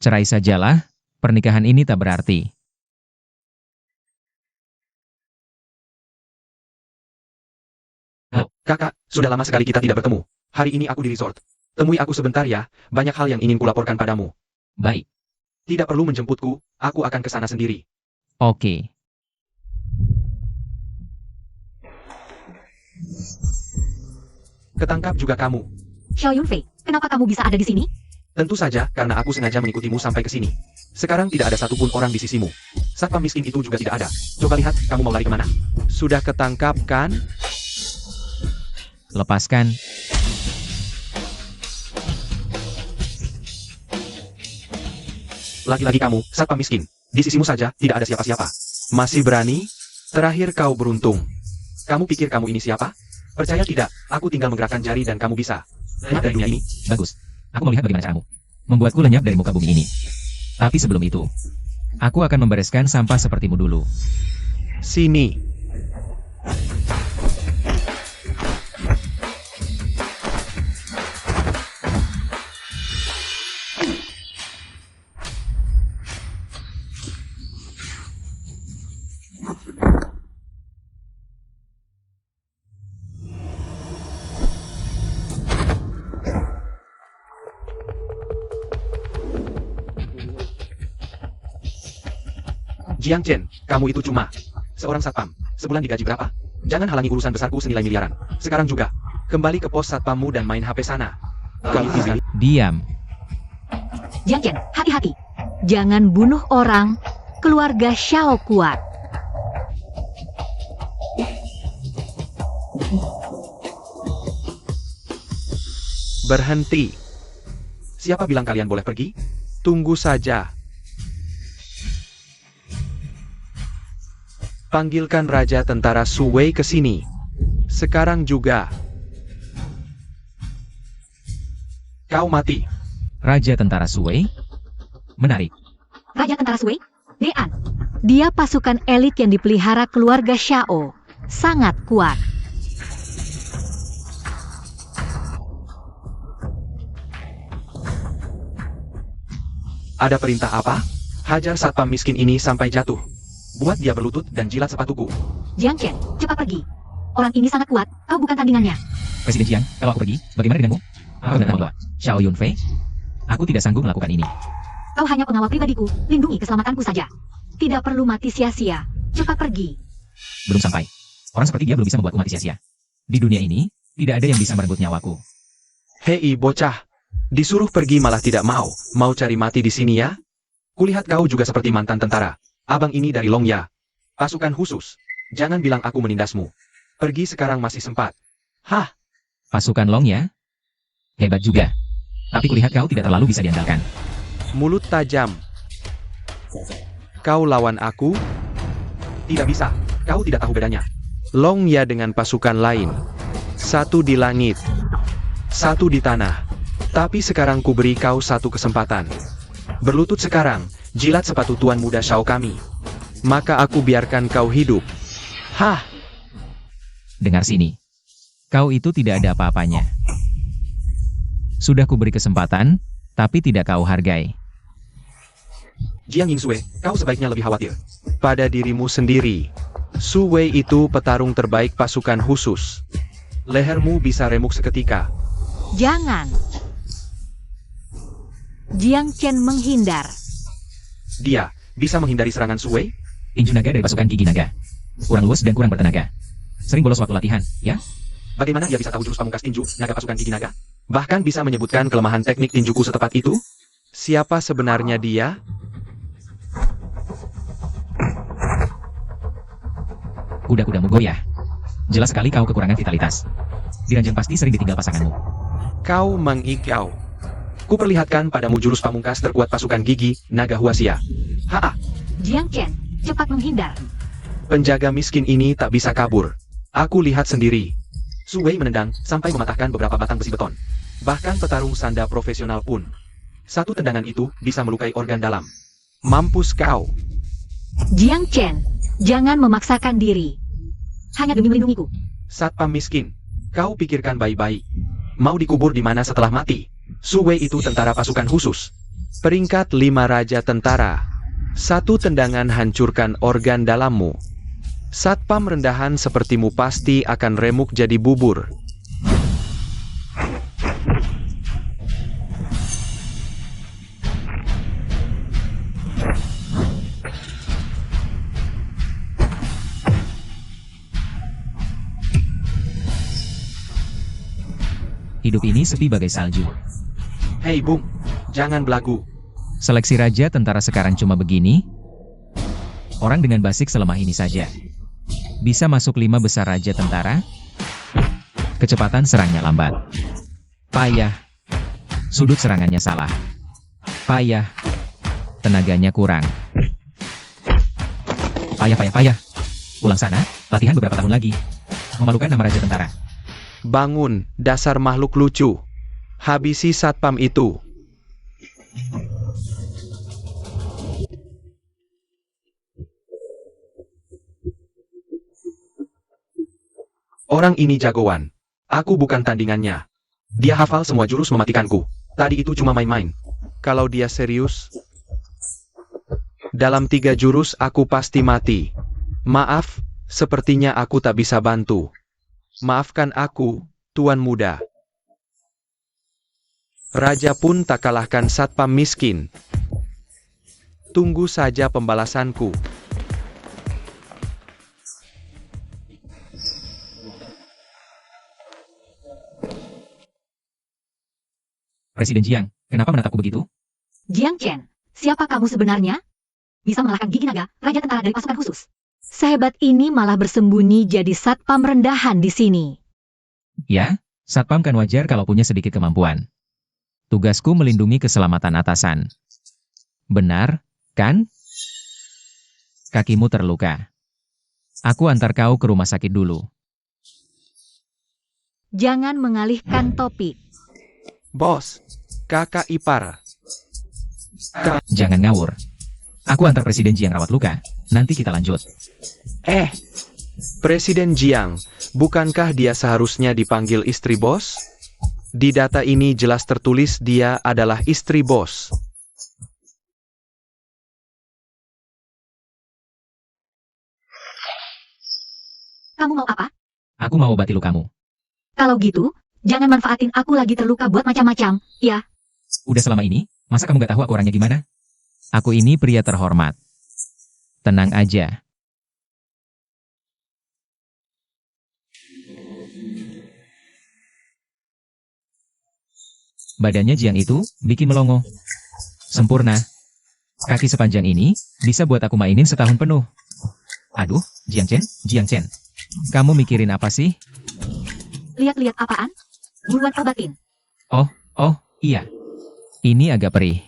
Cerai sajalah, pernikahan ini tak berarti. Kakak, sudah lama sekali kita tidak bertemu. Hari ini aku di resort. Temui aku sebentar ya, banyak hal yang ingin kulaporkan padamu. Baik, Tidak perlu menjemputku, aku akan ke sana sendiri. oke. Ketangkap juga kamu. Xiao Yunfei, kenapa kamu bisa ada di sini? Tentu saja, karena aku sengaja mengikutimu sampai ke sini. Sekarang tidak ada satupun orang di sisimu. Satpam miskin itu juga tidak ada. Coba lihat, kamu mau lari kemana? Sudah ketangkap, kan? Lepaskan. Lagi-lagi kamu, satpam miskin. Di sisimu saja, tidak ada siapa-siapa. Masih berani? Terakhir kau beruntung. Kamu pikir kamu ini siapa? Percaya tidak, aku tinggal menggerakkan jari dan kamu bisa lenyap dari dunia ini. Bagus. Aku mau lihat bagaimana caramu. Membuatku lenyap dari muka bumi ini. Tapi sebelum itu, aku akan membereskan sampah sepertimu dulu. Sini. Jiang Chen, kamu itu cuma seorang satpam. Sebulan digaji berapa? Jangan halangi urusan besarku senilai miliaran. Sekarang juga, kembali ke pos satpammu dan main HP sana. Kali ini, Diam. Jiang Chen, hati-hati. Jangan bunuh orang. Keluarga Xiao kuat. Berhenti. siapa bilang kalian boleh pergi? Tunggu saja. Panggilkan Raja Tentara Su Wei ke sini. Sekarang juga. Kau mati. Raja Tentara Su Wei? Menarik. Raja Tentara Sui, Dean. Dia pasukan elit yang dipelihara keluarga Xiao. Sangat kuat. Ada perintah apa? Hajar satpam miskin ini sampai jatuh. Buat dia berlutut dan jilat sepatuku. Jiang Chen, cepat pergi. Orang ini sangat kuat, kau bukan tandingannya. Presiden Jiang, kalau aku pergi, bagaimana denganmu? Aku tidak tahu, Xiao Yunfei. Aku tidak sanggup melakukan ini. Kau hanya pengawal pribadiku, lindungi keselamatanku saja. Tidak perlu mati sia-sia. Cepat pergi. Belum sampai. Orang seperti dia belum bisa membuatku mati sia-sia. Di dunia ini, tidak ada yang bisa merenggut nyawaku. Hei bocah. Disuruh pergi malah tidak mau. Mau cari mati di sini ya? Kulihat kau juga seperti mantan tentara. Abang ini dari Longya. Pasukan khusus. Jangan bilang aku menindasmu. Pergi sekarang masih sempat. Hah? Pasukan Long ya? Hebat juga. Tapi kulihat kau tidak terlalu bisa diandalkan. Mulut tajam. Kau lawan aku? Tidak bisa. Kau tidak tahu bedanya. Long ya dengan pasukan lain. Satu di langit. Satu di tanah. Tapi sekarang ku beri kau satu kesempatan. Berlutut sekarang. Jilat sepatu tuan muda Xiao kami. Maka aku biarkan kau hidup. Hah? Dengar sini. Kau itu tidak ada apa-apanya. Sudah kuberi kesempatan, tapi tidak kau hargai. Jiang Yingsue, kau sebaiknya lebih khawatir. Pada dirimu sendiri. Su Wei itu petarung terbaik pasukan khusus. Lehermu bisa remuk seketika. Jangan. Jiang Chen menghindar. Dia bisa menghindari serangan Su Wei? Tinju naga dari pasukan gigi naga. Kurang luas dan kurang bertenaga. Sering bolos waktu latihan, ya? Bagaimana dia bisa tahu jurus pamungkas tinju naga pasukan gigi naga? Bahkan bisa menyebutkan kelemahan teknik tinjuku setepat itu? Siapa sebenarnya dia? Kuda-kudamu goyah. Jelas sekali kau kekurangan vitalitas. Di ranjang pasti sering ditinggal pasanganmu. Kau mengikau. Kuperlihatkan padamu jurus pamungkas terkuat pasukan gigi naga Huaxia. Haa, Jiang Chen, cepat menghindar. Penjaga miskin ini tak bisa kabur. Aku lihat sendiri. Su Wei menendang sampai mematahkan beberapa batang besi beton. Bahkan petarung sanda profesional pun. Satu tendangan itu bisa melukai organ dalam. Mampus kau. Jiang Chen, jangan memaksakan diri. Hanya demi melindungiku. Satpam miskin, kau pikirkan baik-baik. Mau dikubur di mana setelah mati? Su Wei itu tentara pasukan khusus. Peringkat 5 Raja Tentara. Satu tendangan hancurkan organ dalammu. Satpam rendahan sepertimu pasti akan remuk jadi bubur. Hidup ini sepi bagai salju. Hei Bung, jangan belagu. Seleksi raja tentara sekarang cuma begini? Orang dengan basic selemah ini saja bisa masuk 5 besar raja tentara? Kecepatan serangnya lambat. Payah. Sudut serangannya salah. Payah. Tenaganya kurang. Payah. Pulang sana, latihan beberapa tahun lagi. Memalukan nama raja tentara. Bangun, dasar makhluk lucu. Habisi satpam itu. Orang ini jagoan. Aku bukan tandingannya. Dia hafal semua jurus mematikanku. Tadi itu cuma main-main. Kalau dia serius, dalam 3 jurus aku pasti mati. Maaf, sepertinya aku tak bisa bantu. Maafkan aku, Tuan Muda. Raja pun tak kalahkan satpam miskin. Tunggu saja pembalasanku. Presiden Jiang, kenapa menatapku begitu? Jiang Chen, siapa kamu sebenarnya? Bisa mengalahkan gigi naga, raja tentara dari pasukan khusus. Sehebat ini malah bersembunyi jadi satpam rendahan di sini. Ya, satpam kan wajar kalau punya sedikit kemampuan. Tugasku melindungi keselamatan atasan. Benar, kan? Kakimu terluka. Aku antar kau ke rumah sakit dulu. Jangan mengalihkan topik. Bos, kakak ipar. Jangan ngawur. Aku antar Presiden Jiang rawat luka. Nanti kita lanjut. Presiden Jiang, bukankah dia seharusnya dipanggil istri bos? Di data ini jelas tertulis dia adalah istri bos. Kamu mau apa? Aku mau obati lukamu. Kalau gitu, jangan manfaatin aku lagi terluka buat macam-macam, ya. Udah selama ini, masa kamu gak tahu aku orangnya gimana? Aku ini pria terhormat. Tenang aja. Badannya Jiang itu bikin melongo. Sempurna. Kaki sepanjang ini bisa buat aku mainin setahun penuh. Aduh, Jiang Chen. Kamu mikirin apa sih? Lihat-lihat apaan? Buruan obatin. Oh, iya. Ini agak perih.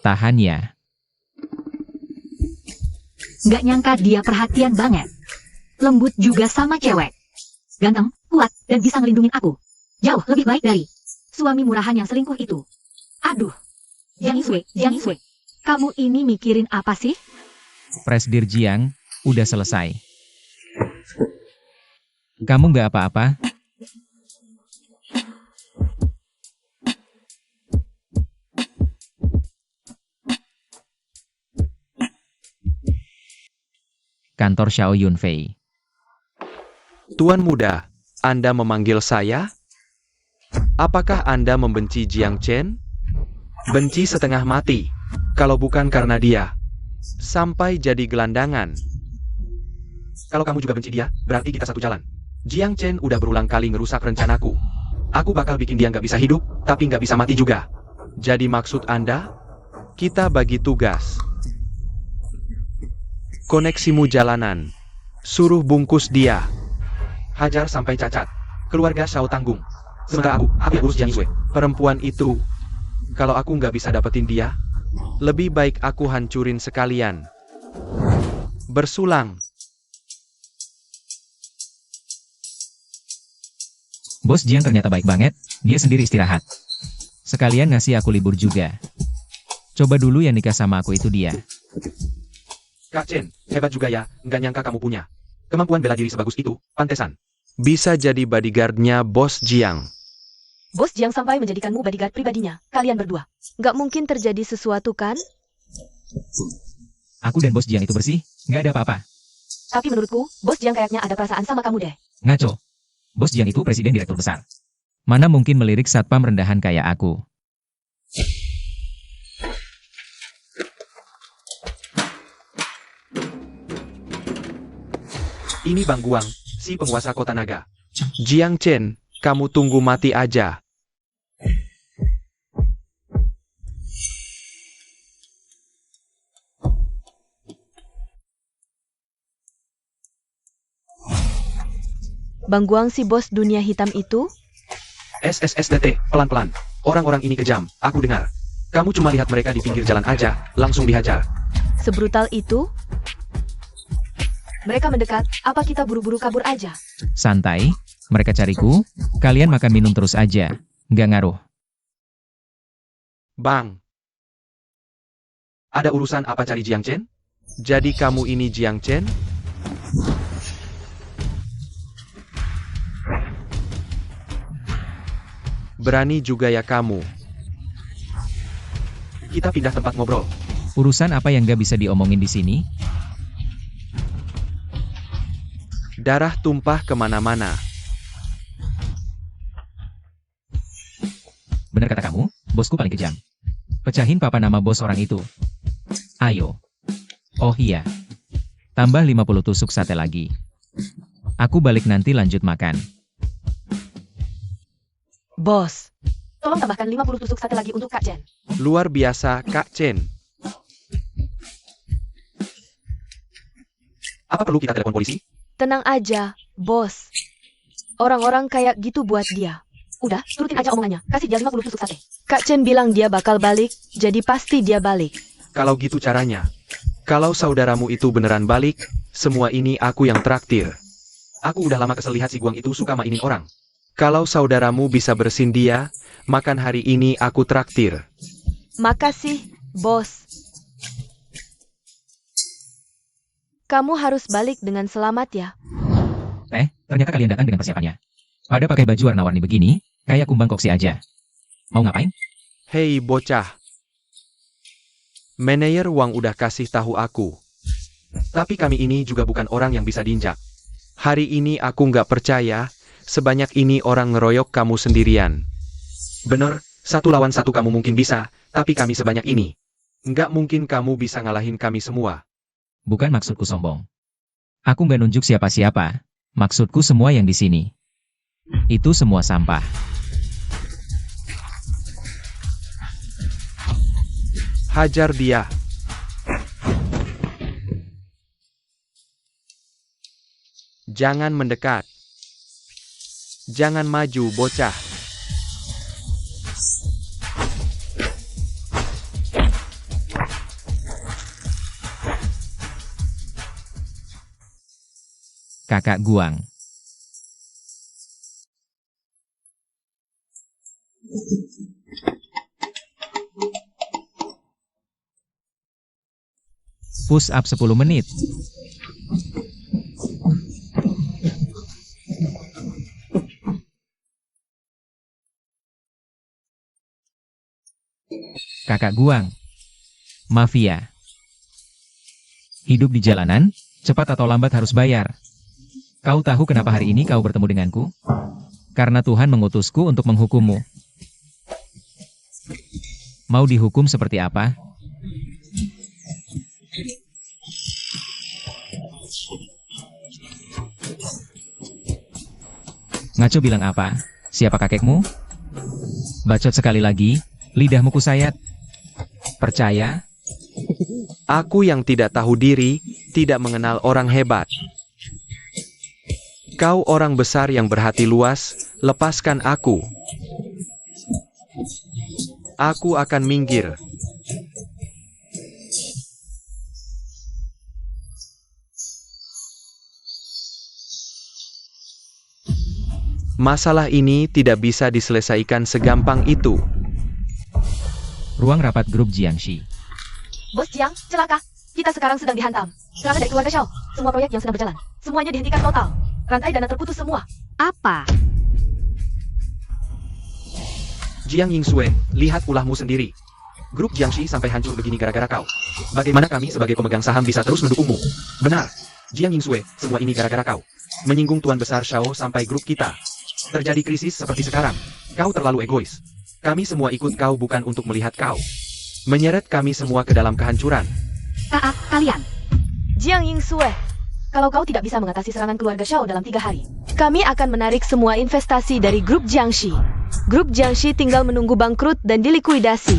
Tahan ya. Nggak nyangka dia perhatian banget. Lembut juga sama cewek. Ganteng, kuat, dan bisa ngelindungin aku. Jauh lebih baik dari suami murahan yang selingkuh itu. Aduh. Jiang Yisui. Kamu ini mikirin apa sih? Presdir Jiang, udah selesai. Kamu nggak apa-apa? Kantor Xiao Yunfei. Tuan muda, Anda memanggil saya? Apakah Anda membenci Jiang Chen? Benci setengah mati, kalau bukan karena dia. Sampai jadi gelandangan. Kalau kamu juga benci dia, berarti kita satu jalan. Jiang Chen udah berulang kali ngerusak rencanaku. Aku bakal bikin dia nggak bisa hidup, tapi nggak bisa mati juga. Jadi maksud Anda? Kita bagi tugas. Koneksimu jalanan. Suruh bungkus dia. Hajar sampai cacat. Keluarga Xiao tanggung. Sementara aku yang urus Jiang Yisui. Perempuan itu. Kalau aku nggak bisa dapetin dia, lebih baik aku hancurin sekalian. Bersulang. Bos Jiang ternyata baik banget, dia sendiri istirahat. Sekalian ngasih aku libur juga. Coba dulu yang nikah sama aku itu dia. Kak Chen, hebat juga ya, nggak nyangka kamu punya kemampuan bela diri sebagus itu, pantesan. Bisa jadi bodyguardnya Bos Jiang. Bos Jiang sampai menjadikanmu bodyguard pribadinya, kalian berdua. Nggak mungkin terjadi sesuatu kan? Aku dan Bos Jiang itu bersih, nggak ada apa-apa. Tapi menurutku, Bos Jiang kayaknya ada perasaan sama kamu deh. Ngaco. Bos Jiang itu presiden direktur besar. Mana mungkin melirik satpam rendahan kayak aku. Ini Bang Guang, si penguasa kota naga. Jiang Chen, kamu tunggu mati aja. Bang Guang si bos dunia hitam itu? SSSDT, pelan-pelan. Orang-orang ini kejam, aku dengar. Kamu cuma lihat mereka di pinggir jalan aja, langsung dihajar. Sebrutal itu? Mereka mendekat, apa kita buru-buru kabur aja? Santai, mereka cariku, kalian makan minum terus aja. Nggak ngaruh. Bang, Ada urusan apa cari Jiang Chen? jadi kamu ini Jiang Chen? Berani juga ya kamu. Kita pindah tempat ngobrol. Urusan apa yang nggak bisa diomongin di sini? Darah tumpah kemana-mana. Bener kata kamu, bosku paling kejam. Pecahin papa nama bos orang itu. Ayo. Oh iya. Tambah 50 tusuk sate lagi. Aku balik nanti lanjut makan. Bos, Tolong tambahkan 50 tusuk sate lagi untuk Kak Chen. Luar biasa, Kak Chen. Apa perlu kita telepon polisi? Tenang aja, bos. Orang-orang kayak gitu buat dia. Udah, turutin aja omongannya. Kasih dia 50 tusuk sate. Kak Chen bilang dia bakal balik, jadi pasti dia balik. Kalau gitu caranya. Kalau saudaramu itu beneran balik, semua ini aku yang traktir. Aku udah lama kesel lihat si Guang itu suka mainin orang. Kalau saudaramu bisa bersin dia, makan hari ini aku traktir. Makasih, bos. Kamu harus balik dengan selamat ya. Ternyata kalian datang dengan persiapannya. Pada pakai baju warna-warni begini, kayak kumbang koksi aja. Mau ngapain? Hei bocah. Manajer Wang udah kasih tahu aku. Tapi kami ini juga bukan orang yang bisa diinjak. Hari ini aku nggak percaya, sebanyak ini orang ngeroyok kamu sendirian. Bener, 1 lawan 1 kamu mungkin bisa, tapi kami sebanyak ini. Nggak mungkin kamu bisa ngalahin kami semua. Bukan maksudku sombong. Aku nggak nunjuk siapa-siapa. Maksudku semua yang di sini. Itu semua sampah. Hajar dia. Jangan mendekat. Jangan maju, bocah. Kakak Guang. Push up 10 menit. Kakak Guang. Mafia. Hidup di jalanan, cepat atau lambat harus bayar. Kau tahu kenapa hari ini kau bertemu denganku? Karena Tuhan mengutusku untuk menghukummu. Mau dihukum seperti apa? Ngaco bilang apa? Siapa kakekmu? Bacot sekali lagi, lidahmu kusayat. Percaya? Aku yang tidak tahu diri, tidak mengenal orang hebat. Kau orang besar yang berhati luas, lepaskan aku. Aku akan minggir. Masalah ini tidak bisa diselesaikan segampang itu. Ruang rapat grup Jiangxi. Bos Jiang, celaka. Kita sekarang sedang dihantam. Serangan dari keluarga Xiao. Semua proyek yang sedang berjalan. Semuanya dihentikan total. Rantai dana terputus semua. Apa? Jiang Yingsue, lihat ulahmu sendiri. Grup Jiangxi sampai hancur begini gara-gara kau. Bagaimana kami sebagai pemegang saham bisa terus mendukungmu? Benar. Jiang Yingsue, semua ini gara-gara kau. Menyinggung Tuan Besar Xiao sampai grup kita. Terjadi krisis seperti sekarang. Kau terlalu egois. Kami semua ikut kau bukan untuk melihat kau menyeret kami semua ke dalam kehancuran. Kalian. Jiang Yingsue, kalau kau tidak bisa mengatasi serangan keluarga Xiao dalam 3 hari, kami akan menarik semua investasi dari grup Jiangxi. Grup Jiangxi tinggal menunggu bangkrut dan dilikuidasi.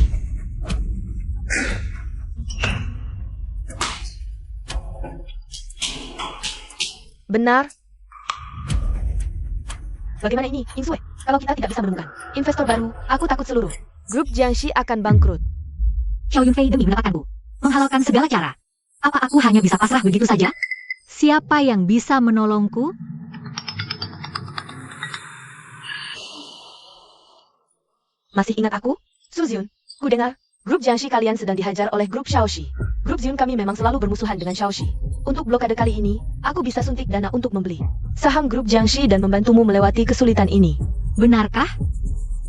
Benar. Bagaimana ini, Yingsue? Kalau kita tidak bisa menemukan investor baru, aku takut seluruh grup Jiangxi akan bangkrut. Xiao Yunfei demi mendapatkanku. Menghalalkan segala cara. Apa aku hanya bisa pasrah begitu saja? Siapa yang bisa menolongku? Masih ingat aku? Suzyun, ku dengar, grup Jiangxi kalian sedang dihajar oleh grup Shaoxi. Grup Zyun kami memang selalu bermusuhan dengan Shaoxi. Untuk blokade kali ini, aku bisa suntik dana untuk membeli saham grup Jiangxi dan membantumu melewati kesulitan ini. Benarkah?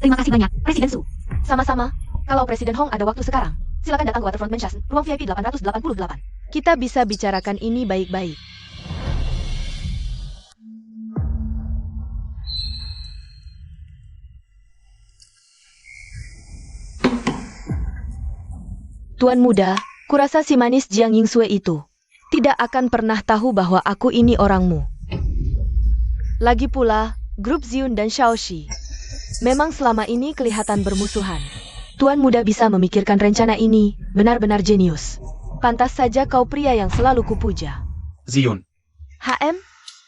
Terima kasih banyak, Presiden Su. Sama-sama. Kalau Presiden Hong ada waktu sekarang, silakan datang ke Waterfront Mansion, ruang VIP 888. Kita bisa bicarakan ini baik-baik. Tuan muda, kurasa si manis Jiang Yingsue itu tidak akan pernah tahu bahwa aku ini orangmu. Lagi pula, grup Zyun dan Shaoxi Memang selama ini kelihatan bermusuhan. Tuan muda bisa memikirkan rencana ini, benar-benar jenius. Pantas saja kau pria yang selalu kupuja. Zion. HM,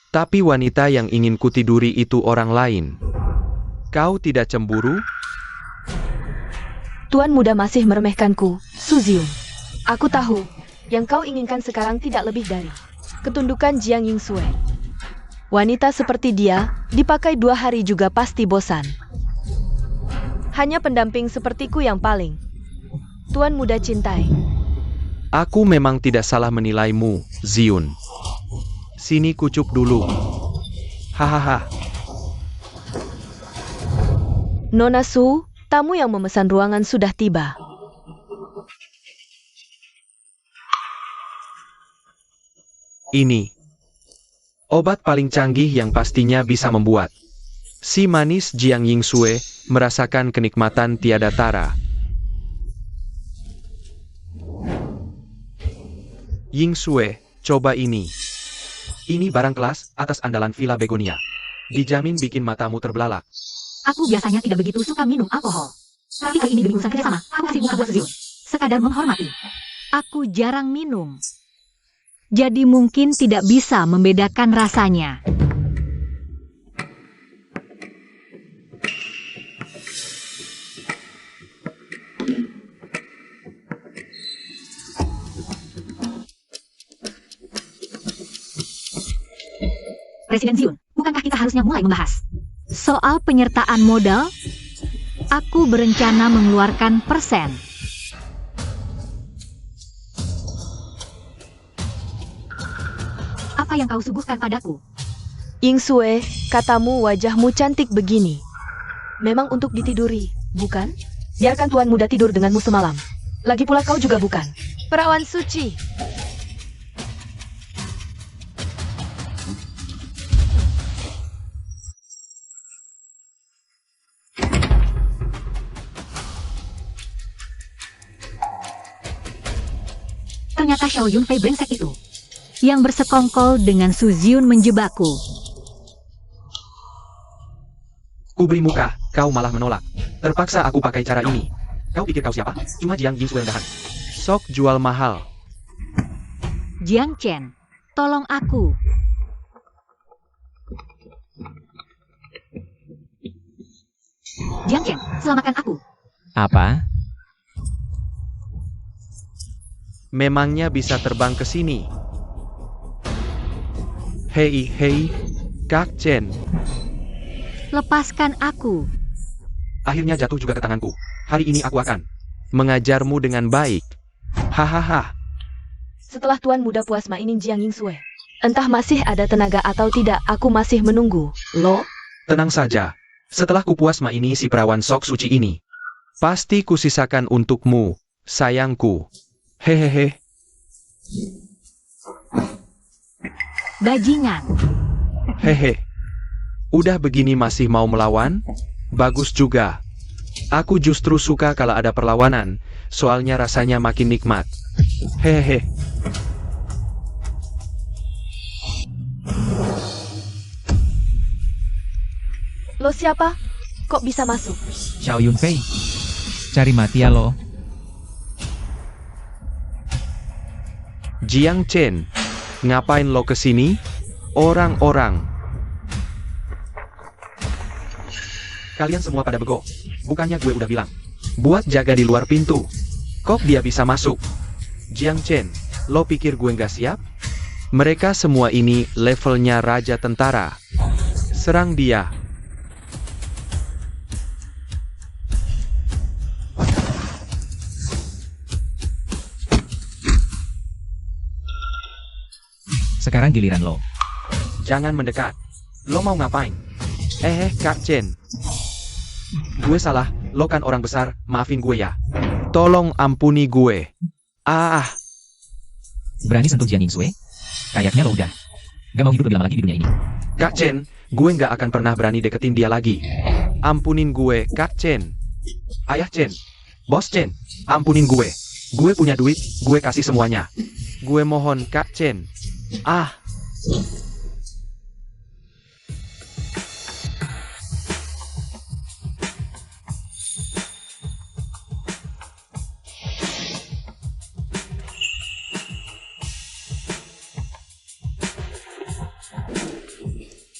Tapi wanita yang ingin kutiduri itu orang lain. Kau tidak cemburu? Tuan muda masih meremehkanku, Suzium. Aku tahu, yang kau inginkan sekarang tidak lebih dari ketundukan Jiang Yingsue. Wanita seperti dia, dipakai 2 hari juga pasti bosan. Hanya pendamping sepertiku yang paling Tuan muda cintai. Aku memang tidak salah menilaimu, Zion. Sini kucup dulu. Hahaha. Nona Su, tamu yang memesan ruangan sudah tiba. Ini obat paling canggih yang pastinya bisa membuat si manis Jiang Yingsue merasakan kenikmatan tiada tara. Yingsue, coba ini. Ini barang kelas atas andalan Villa Begonia. Dijamin bikin matamu terbelalak. Aku biasanya tidak begitu suka minum alkohol. Tapi kali ini demi urusan kerjasama, aku kasih buka buat Zion. Sekadar menghormati. Aku jarang minum. Jadi mungkin tidak bisa membedakan rasanya. Presiden Zion, bukankah kita harusnya mulai membahas soal penyertaan modal? Aku berencana mengeluarkan persen. Apa yang kau suguhkan padaku? Yingsue, katamu wajahmu cantik begini. Memang untuk ditiduri, bukan? Biarkan tuan muda tidur denganmu semalam. Lagi pula kau juga bukan perawan suci. Ternyata Xiao Yunfei brengsek itu yang bersekongkol dengan Su Zion menjebakku. Kuberi muka, kau malah menolak. Terpaksa aku pakai cara ini. Kau pikir kau siapa? Cuma Jiang Yingsue rendahan. Sok jual mahal. Jiang Chen, tolong aku. Jiang Chen, selamatkan aku. Apa? Memangnya bisa terbang ke sini? Hei, Kak Chen. Lepaskan aku. Akhirnya jatuh juga ke tanganku. Hari ini aku akan Mengajarmu dengan baik. Hahaha. Setelah tuan muda puas mainin Jiang Yingsue, entah masih ada tenaga atau tidak, aku masih menunggu. Lo, tenang saja. Setelah kupuas maini si perawan sok suci ini, Pasti kusisakan untukmu, sayangku. Hehehe. Bajingan. Hehe. Udah begini masih mau melawan? Bagus juga. Aku justru suka kalau ada perlawanan, soalnya rasanya makin nikmat. Hehehe. lo siapa? Kok bisa masuk? Xiao Yunfei. Cari mati ya lo. Jiang Chen, ngapain lo kesini? Orang-orang. kalian semua pada bego. Bukannya gue udah bilang, buat jaga di luar pintu. Kok dia bisa masuk? Jiang Chen, lo pikir gue nggak siap? Mereka semua ini levelnya raja tentara. Serang dia. Sekarang giliran lo. Jangan mendekat. Lo mau ngapain? Kak Chen. Gue salah, lo kan orang besar, maafin gue ya. Tolong ampuni gue. Ah, Berani sentuh Jiang Yingsue? Kayaknya lo udah gak mau hidup lebih lama lagi di dunia ini. Kak Chen, gue nggak akan pernah berani deketin dia lagi. ampunin gue, Kak Chen. Ayah Chen, Bos Chen, ampunin gue. Gue punya duit, gue kasih semuanya. Gue mohon, Kak Chen. Ah,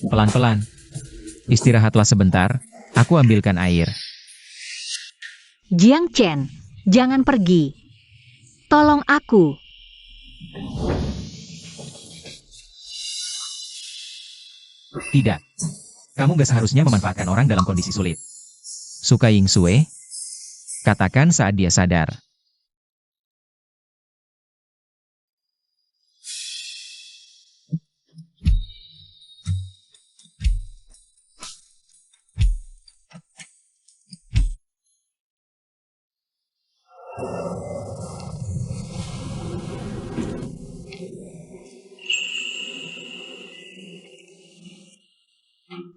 Pelan-pelan. Istirahatlah sebentar, aku ambilkan air. Jiang Chen, jangan pergi. Tolong aku. Tidak. Kamu gak seharusnya memanfaatkan orang dalam kondisi sulit. Suka Ying Sue? Katakan saat dia sadar.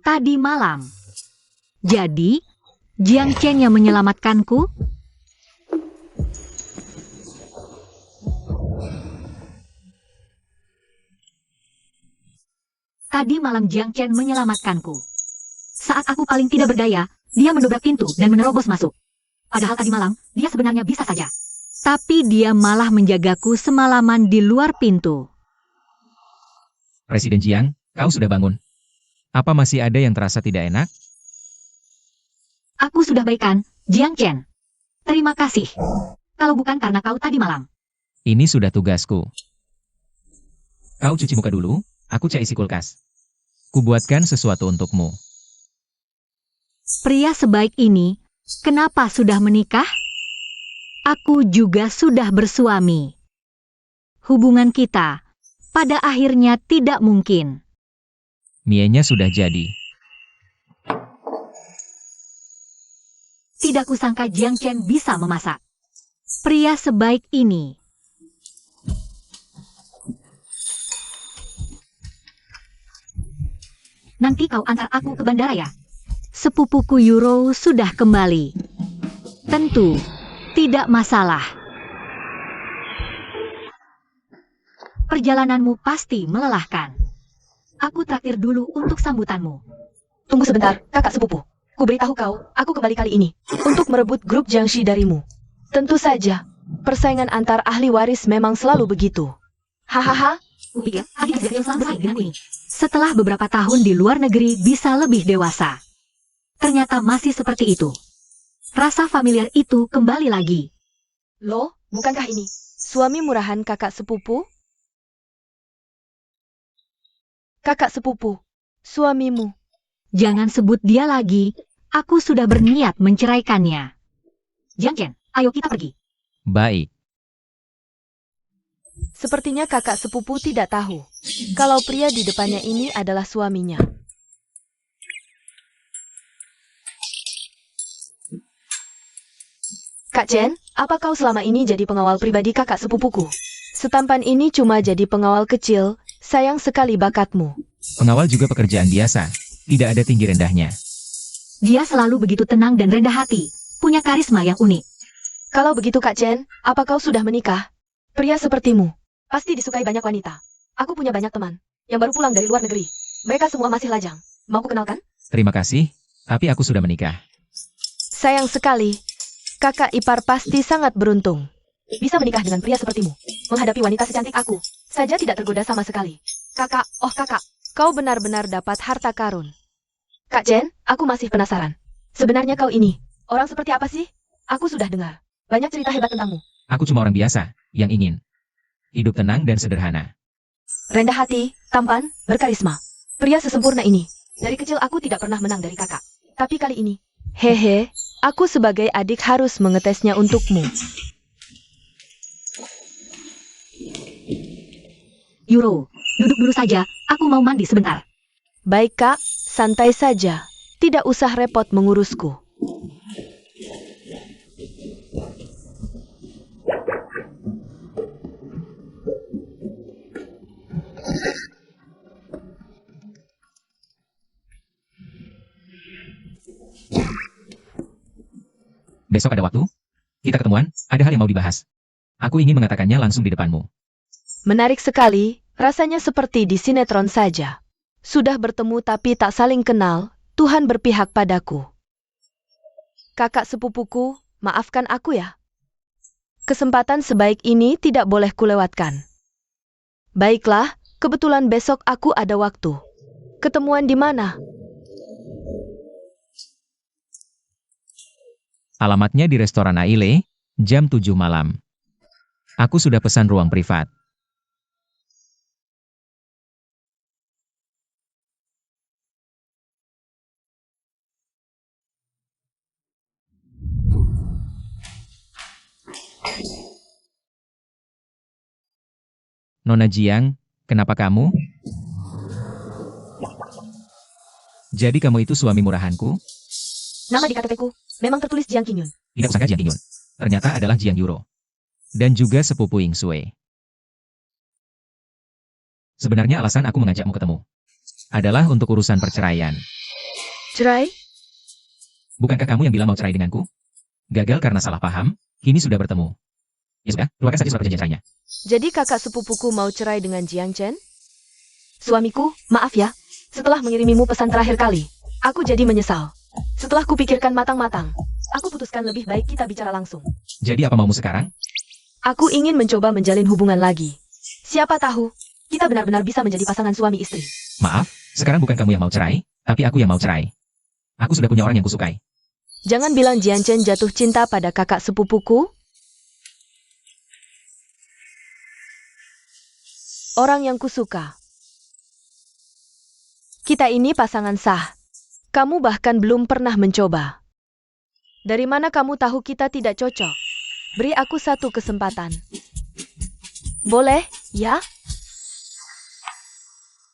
Tadi malam. Jadi, Jiang Chen yang menyelamatkanku? Tadi malam Jiang Chen menyelamatkanku. Saat aku paling tidak berdaya, dia mendobrak pintu dan menerobos masuk. Padahal tadi malam, dia sebenarnya bisa saja. Tapi dia malah menjagaku semalaman di luar pintu. Presiden Jiang, kau sudah bangun. Apa masih ada yang terasa tidak enak? Aku sudah baikan, Jiang Chen. Terima kasih. Kalau bukan karena kau tadi malam. Ini sudah tugasku. Kau cuci muka dulu, aku cek isi kulkas. Kubuatkan sesuatu untukmu. Pria sebaik ini, kenapa sudah menikah? Aku juga sudah bersuami. Hubungan kita, pada akhirnya tidak mungkin. Mienya sudah jadi. Tidak kusangka Jiang Chen bisa memasak. Pria sebaik ini. Nanti kau antar aku ke bandara ya? Sepupuku Yuro sudah kembali. Tentu, tidak masalah. Perjalananmu pasti melelahkan. Aku traktir dulu untuk sambutanmu. Tunggu sebentar, kakak sepupu. Ku beritahu kau, aku kembali kali ini untuk merebut grup Jiangxi darimu. Tentu saja, persaingan antar ahli waris memang selalu begitu. Hahaha. Kupikir adik Zhao selalu bersaing denganku ini. Setelah beberapa tahun di luar negeri bisa lebih dewasa. Ternyata masih seperti itu. Rasa familiar itu kembali lagi. Loh, bukankah ini suami murahan kakak sepupu? Kakak sepupu, suamimu. Jangan sebut dia lagi, aku sudah berniat menceraikannya. Jiang Chen, ayo kita pergi. Baik. Sepertinya kakak sepupu tidak tahu kalau pria di depannya ini adalah suaminya. Kak Chen, apa kau selama ini jadi pengawal pribadi kakak sepupuku? Setampan ini cuma jadi pengawal kecil, sayang sekali bakatmu. Pengawal juga pekerjaan biasa. Tidak ada tinggi rendahnya. Dia selalu begitu tenang dan rendah hati, punya karisma yang unik. Kalau begitu Kak Chen, apa kau sudah menikah? Pria sepertimu pasti disukai banyak wanita. Aku punya banyak teman yang baru pulang dari luar negeri. Mereka semua masih lajang. Mau ku kenalkan? Terima kasih, tapi aku sudah menikah. Sayang sekali. Kakak ipar pasti sangat beruntung. Bisa menikah dengan pria sepertimu. Menghadapi wanita secantik aku saja tidak tergoda sama sekali. Kakak, oh kakak, kau benar-benar dapat harta karun. Kak Chen, aku masih penasaran. Sebenarnya kau ini, orang seperti apa sih? Aku sudah dengar banyak cerita hebat tentangmu. Aku cuma orang biasa, yang ingin hidup tenang dan sederhana. Rendah hati, tampan, berkarisma. Pria sesempurna ini. Dari kecil aku tidak pernah menang dari kakak. Tapi kali ini, hehe, aku sebagai adik harus mengetesnya untukmu. Yuro, duduk dulu saja, aku mau mandi sebentar. Baik kak, santai saja. Tidak usah repot mengurusku. Besok ada waktu? Kita ketemuan, ada hal yang mau dibahas. Aku ingin mengatakannya langsung di depanmu. Menarik sekali, rasanya seperti di sinetron saja. Sudah bertemu tapi tak saling kenal, Tuhan berpihak padaku. Kakak sepupuku, maafkan aku ya. Kesempatan sebaik ini tidak boleh kulewatkan. Baiklah, kebetulan besok aku ada waktu. Ketemuan di mana? Alamatnya di restoran Aile, jam 7 malam. Aku sudah pesan ruang privat. Nona Jiang, kenapa kamu? Jadi kamu itu suami murahanku? Nama di KTP-ku memang tertulis Jiang Qingyun. Tidak usah Jiang Qingyun. Ternyata adalah Jiang Yuro. Dan juga sepupu Ying Sui. Sebenarnya alasan aku mengajakmu ketemu adalah untuk urusan perceraian. Cerai? Bukankah kamu yang bilang mau cerai denganku? Gagal karena salah paham, kini sudah bertemu. Ya sudah, keluarkan saja surat perjanjian cerainya. Jadi kakak sepupuku mau cerai dengan Jiang Chen? Suamiku, maaf ya. Setelah mengirimimu pesan terakhir kali, aku jadi menyesal. Setelah kupikirkan matang-matang, aku putuskan lebih baik kita bicara langsung. Jadi apa maumu sekarang? Aku ingin mencoba menjalin hubungan lagi. Siapa tahu, kita benar-benar bisa menjadi pasangan suami istri. Maaf, sekarang bukan kamu yang mau cerai, tapi aku yang mau cerai. Aku sudah punya orang yang kusukai. Jangan bilang Jiang Chen jatuh cinta pada kakak sepupuku. Orang yang kusuka. Kita ini pasangan sah. Kamu bahkan belum pernah mencoba. Dari mana kamu tahu kita tidak cocok? Beri aku satu kesempatan. Boleh, ya?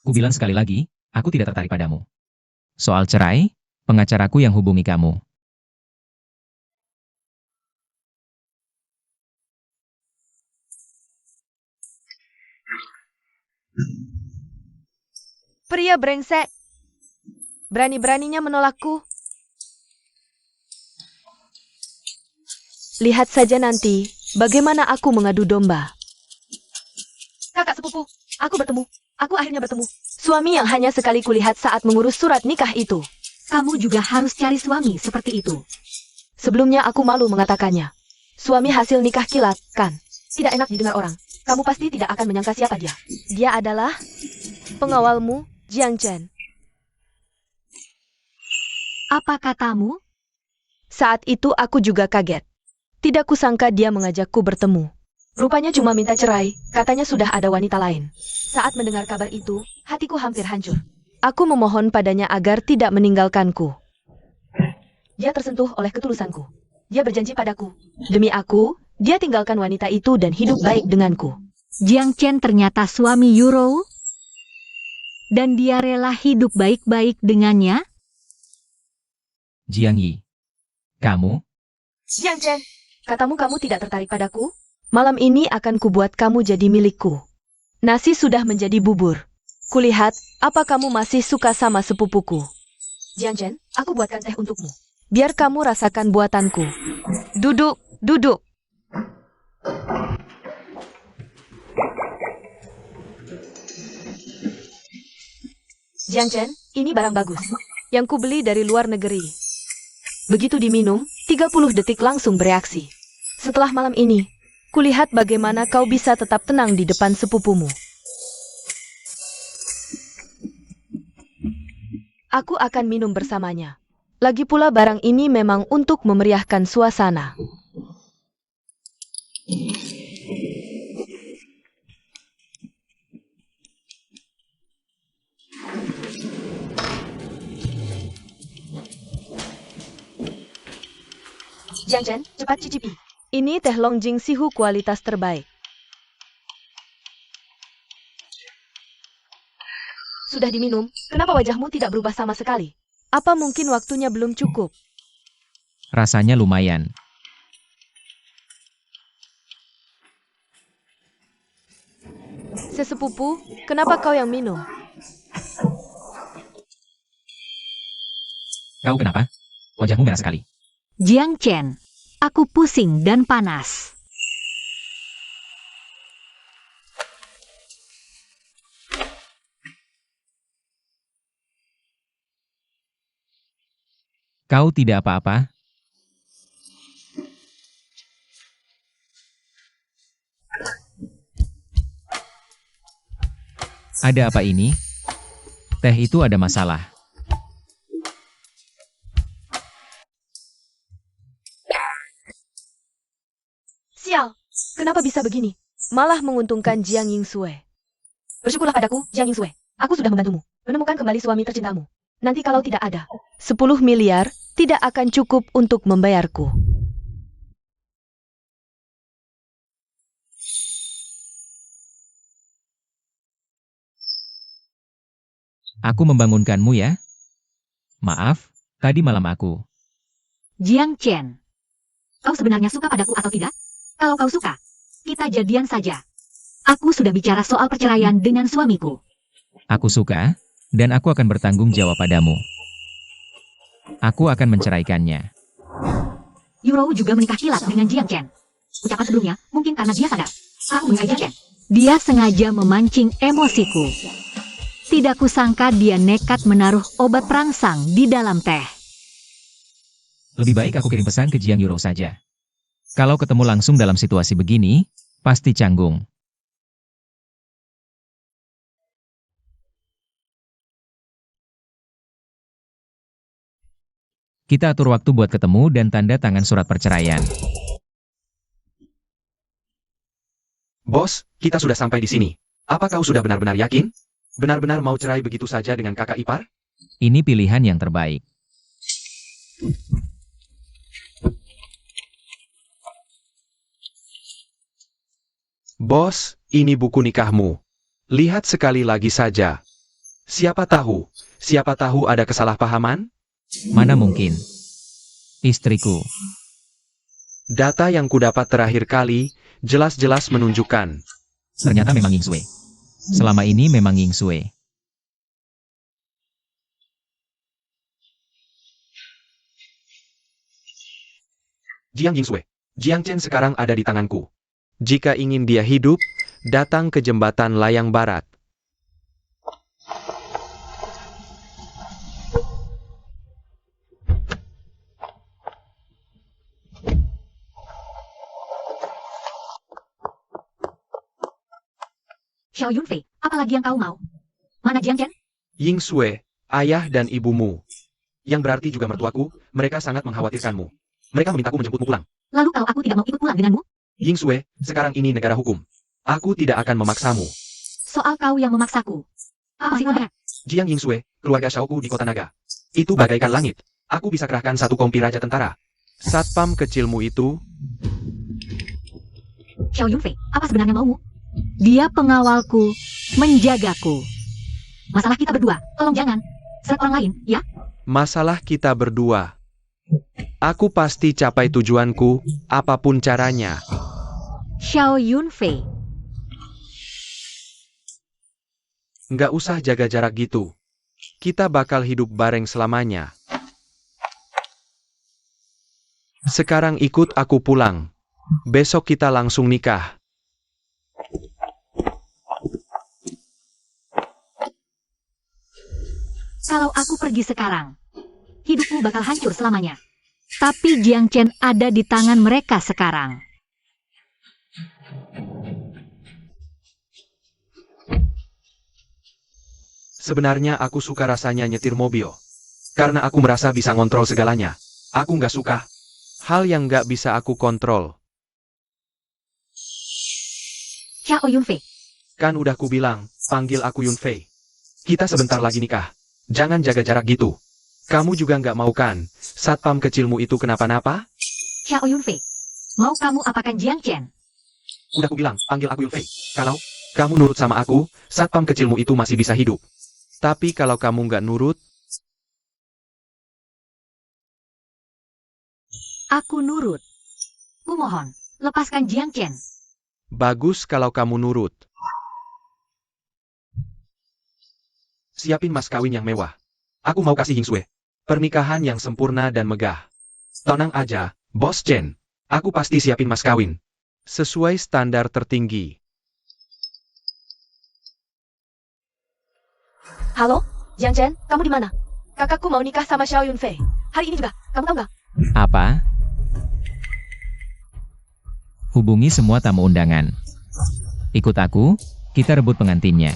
Ku bilang sekali lagi, aku tidak tertarik padamu. Soal cerai, pengacaraku yang hubungi kamu. Pria brengsek. Berani-beraninya menolakku. Lihat saja nanti, bagaimana aku mengadu domba. Kakak sepupu, aku bertemu. Aku akhirnya bertemu. Suami yang hanya sekali kulihat saat mengurus surat nikah itu. Kamu juga harus cari suami seperti itu. Sebelumnya aku malu mengatakannya. Suami hasil nikah kilat, kan? Tidak enak didengar orang. Kamu pasti tidak akan menyangka siapa dia. Dia adalah pengawalmu, Jiang Chen. Apa katamu? Saat itu aku juga kaget. Tidak kusangka dia mengajakku bertemu. Rupanya cuma minta cerai, katanya sudah ada wanita lain. Saat mendengar kabar itu, hatiku hampir hancur. Aku memohon padanya agar tidak meninggalkanku. Dia tersentuh oleh ketulusanku. Dia berjanji padaku. Demi aku, dia tinggalkan wanita itu dan hidup baik denganku. Jiang Chen ternyata suami Yuro? Dan dia rela hidup baik-baik dengannya? Jiang Yi. Kamu? Jiang Chen, katamu kamu tidak tertarik padaku? Malam ini akan kubuat kamu jadi milikku. Nasi sudah menjadi bubur. Kulihat, apa kamu masih suka sama sepupuku? Jiang Chen, aku buatkan teh untukmu. Biar kamu rasakan buatanku. Duduk, duduk. Jiang Chen, ini barang bagus. Yang kubeli dari luar negeri. Begitu diminum, 30 detik langsung bereaksi. Setelah malam ini, kulihat bagaimana kau bisa tetap tenang di depan sepupumu. Aku akan minum bersamanya. Lagi pula barang ini memang untuk memeriahkan suasana. Jiang Chen, cepat cicipi. Ini teh Longjing Sihu kualitas terbaik. Sudah diminum, kenapa wajahmu tidak berubah sama sekali? Apa mungkin waktunya belum cukup? Rasanya lumayan. Sesepupu, kenapa kau yang minum? Kau kenapa? Wajahmu merah sekali. Jiang Chen, aku pusing dan panas. Kau tidak apa-apa? Ada apa ini? Teh itu ada masalah. Sial, kenapa bisa begini? Malah menguntungkan Jiang Yingsue. Bersyukurlah padaku, Jiang Yingsue. Aku sudah membantumu menemukan kembali suami tercintamu. Nanti kalau tidak ada, 10 miliar tidak akan cukup untuk membayarku. Aku membangunkanmu ya. Maaf, tadi malam aku. Jiang Chen, kau sebenarnya suka padaku atau tidak? Kalau kau suka, kita jadian saja. Aku sudah bicara soal perceraian dengan suamiku. Aku suka, dan aku akan bertanggung jawab padamu. Aku akan menceraikannya. Yuro juga menikah kilat dengan Jiang Chen. Ucapan sebelumnya, mungkin karena dia sadar. Aku menyukai Jiang Chen. Dia sengaja memancing emosiku. Tidak kusangka dia nekat menaruh obat perangsang di dalam teh. Lebih baik aku kirim pesan ke Jiang Yuro saja. Kalau ketemu langsung dalam situasi begini, pasti canggung. Kita atur waktu buat ketemu dan tanda tangan surat perceraian. Bos, kita sudah sampai di sini. Apa kau sudah benar-benar yakin? Benar-benar mau cerai begitu saja dengan kakak ipar? Ini pilihan yang terbaik. Bos, ini buku nikahmu. Lihat sekali lagi saja. Siapa tahu ada kesalahpahaman? Mana mungkin? Istriku. Data yang kudapat terakhir kali, jelas-jelas menunjukkan. Ternyata memang Yingsue. Selama ini memang Yingsue. Jiang Yingsue. Jiang Chen sekarang ada di tanganku. Jika ingin dia hidup, datang ke jembatan layang barat. Xiao Yunfei, apalagi yang kau mau? Mana Jiang Chen? Yingsue, ayah dan ibumu. Yang berarti juga mertuaku, mereka sangat mengkhawatirkanmu. Mereka memintaku menjemputmu pulang. Lalu kalau aku tidak mau ikut pulang denganmu? Yingsue, sekarang ini negara hukum. Aku tidak akan memaksamu. Soal kau yang memaksaku. Apa sih kau? Jiang Yingsue, keluarga Shaoku di kota naga. Itu bagaikan langit. Aku bisa kerahkan satu kompi raja tentara. Satpam kecilmu itu, Xiao Yunfei, apa sebenarnya maumu? Dia pengawalku, menjagaku. Masalah kita berdua, tolong jangan. Seret orang lain, ya? masalah kita berdua. Aku pasti capai tujuanku, apapun caranya. Xiao Yunfei. Nggak usah jaga jarak gitu. Kita bakal hidup bareng selamanya. Sekarang ikut aku pulang. Besok kita langsung nikah. Kalau aku pergi sekarang, hidupmu bakal hancur selamanya. Tapi Jiang Chen ada di tangan mereka sekarang. Sebenarnya aku suka rasanya nyetir mobil. Karena aku merasa bisa ngontrol segalanya. Aku nggak suka. Hal yang nggak bisa aku kontrol. Xiao Yunfei. Kan udah ku bilang, panggil aku Yunfei. Kita sebentar lagi nikah. Jangan jaga jarak gitu. Kamu juga nggak mau kan, satpam kecilmu itu kenapa-napa? Xiao Yunfei. Mau kamu apakan Jiang Chen? Udah ku bilang, panggil aku Yunfei. Kalau kamu nurut sama aku, satpam kecilmu itu masih bisa hidup. Tapi kalau kamu nggak nurut, Aku nurut. Kumohon, lepaskan Jiang Chen. bagus kalau kamu nurut. Siapin mas kawin yang mewah. Aku mau kasih Yingsue. Pernikahan yang sempurna dan megah. Tenang aja, Bos Chen. Aku pasti siapin mas kawin. Sesuai standar tertinggi. Halo, Jiang Chen, kamu di mana? Kakakku mau nikah sama Xiao Yunfei. Hari ini juga, kamu tahu nggak? Apa? Hubungi semua tamu undangan. Ikut aku, kita rebut pengantinnya.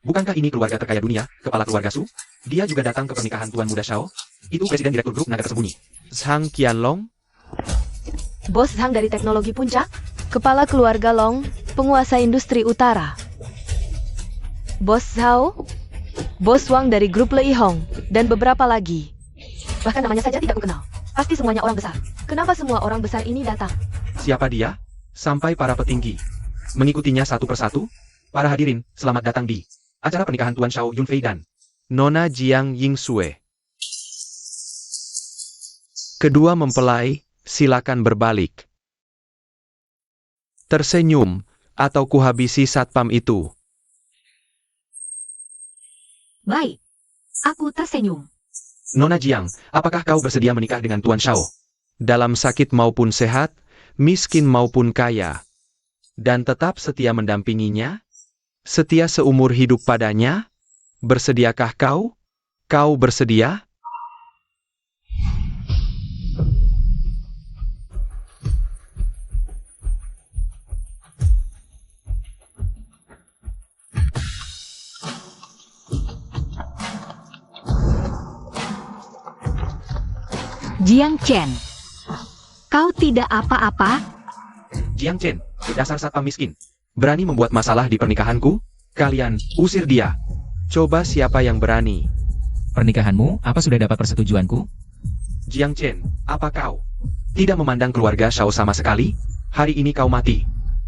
Bukankah ini keluarga terkaya dunia, kepala keluarga Su? Dia juga datang ke pernikahan Tuan Muda Shao. Itu presiden direktur grup naga tersembunyi. Zhang Qianlong? Bos Zhang dari teknologi puncak, kepala keluarga Long, penguasa industri utara. Bos Zhao, Bos Wang dari grup Lei Hong, dan beberapa lagi. Bahkan namanya saja tidak kukenal. Pasti semuanya orang besar. Kenapa semua orang besar ini datang? Siapa dia? Sampai para petinggi mengikutinya satu persatu. Para hadirin, selamat datang di acara pernikahan Tuan Shao Yunfei dan Nona Jiang Yingsue. Kedua mempelai, silakan berbalik. Tersenyum, atau kuhabisi satpam itu. Baik. Aku tersenyum. Nona Jiang. Apakah kau bersedia menikah dengan Tuan Shao? Dalam sakit maupun sehat, miskin maupun kaya. Dan tetap setia mendampinginya? Setia seumur hidup padanya? Bersediakah kau? Kau bersedia? Jiang Chen. Kau tidak apa-apa? Jiang Chen, dasar satpam miskin. Berani membuat masalah di pernikahanku? Kalian, usir dia. Coba siapa yang berani? Pernikahanmu, apa sudah dapat persetujuanku? Jiang Chen, apa kau tidak memandang keluarga Shao sama sekali? Hari ini kau mati.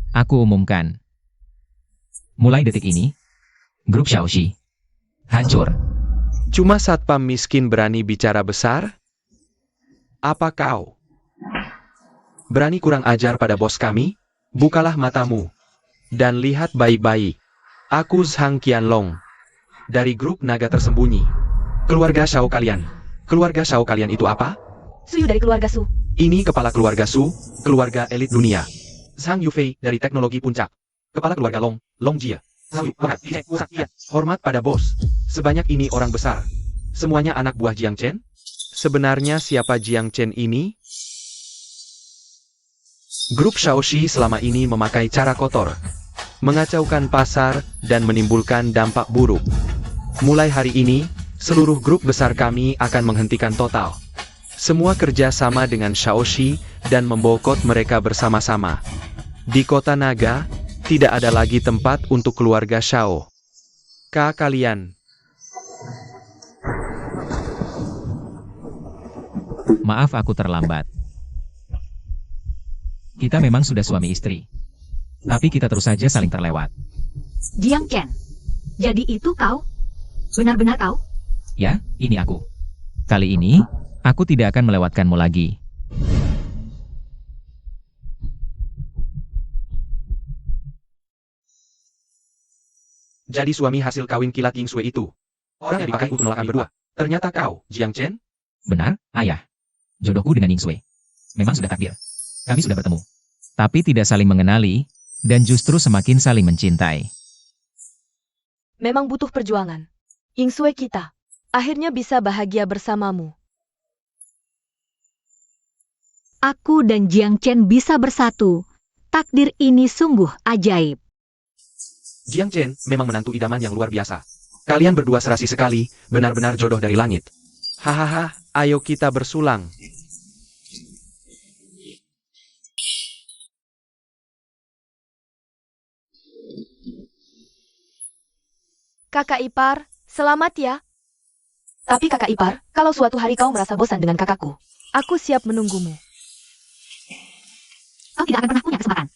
Aku umumkan. Mulai detik ini, grup Xiaoxi hancur. Cuma satpam miskin berani bicara besar? Apa kau Berani kurang ajar pada bos kami? Bukalah matamu dan lihat baik-baik. Aku Zhang Qianlong dari grup naga tersembunyi. Keluarga Shao kalian. Keluarga Shao kalian itu apa? Suyu dari keluarga Su. Ini kepala keluarga Su, keluarga elit dunia. Zhang Yufei dari teknologi puncak. Kepala keluarga Long, Long Jia. Hormat pada bos. Sebanyak ini orang besar. Semuanya anak buah Jiang Chen? Sebenarnya siapa Jiang Chen ini? Grup Xiaoxi selama ini memakai cara kotor, mengacaukan pasar, dan menimbulkan dampak buruk. Mulai hari ini, seluruh grup besar kami akan menghentikan total semua kerja sama dengan Xiaoxi dan membokot mereka bersama-sama. Di kota naga, tidak ada lagi tempat untuk keluarga Shao. Kalian. Maaf aku terlambat. Kita memang sudah suami istri. Tapi kita terus saja saling terlewat. Jiang Chen. Jadi itu kau? Benar-benar kau? Ya, ini aku. Kali ini, aku tidak akan melewatkanmu lagi. Jadi suami hasil kawin kilat Yingsue itu. Orang yang dipakai untuk melakukan berdua. Ternyata kau, Jiang Chen? Benar, ayah. Jodohku dengan Yingsue. Memang sudah takdir. Kami sudah bertemu. Tapi tidak saling mengenali, dan justru semakin saling mencintai. Memang butuh perjuangan. Yingsue kita akhirnya bisa bahagia bersamamu. Aku dan Jiang Chen bisa bersatu. Takdir ini sungguh ajaib. Jiang Chen memang menantu idaman yang luar biasa. Kalian berdua serasi sekali, benar-benar jodoh dari langit. Hahaha, ayo kita bersulang. Kakak ipar, selamat ya. Tapi kakak ipar, kalau suatu hari kau merasa bosan dengan kakakku, aku siap menunggumu. Kau tidak akan pernah punya kesempatan.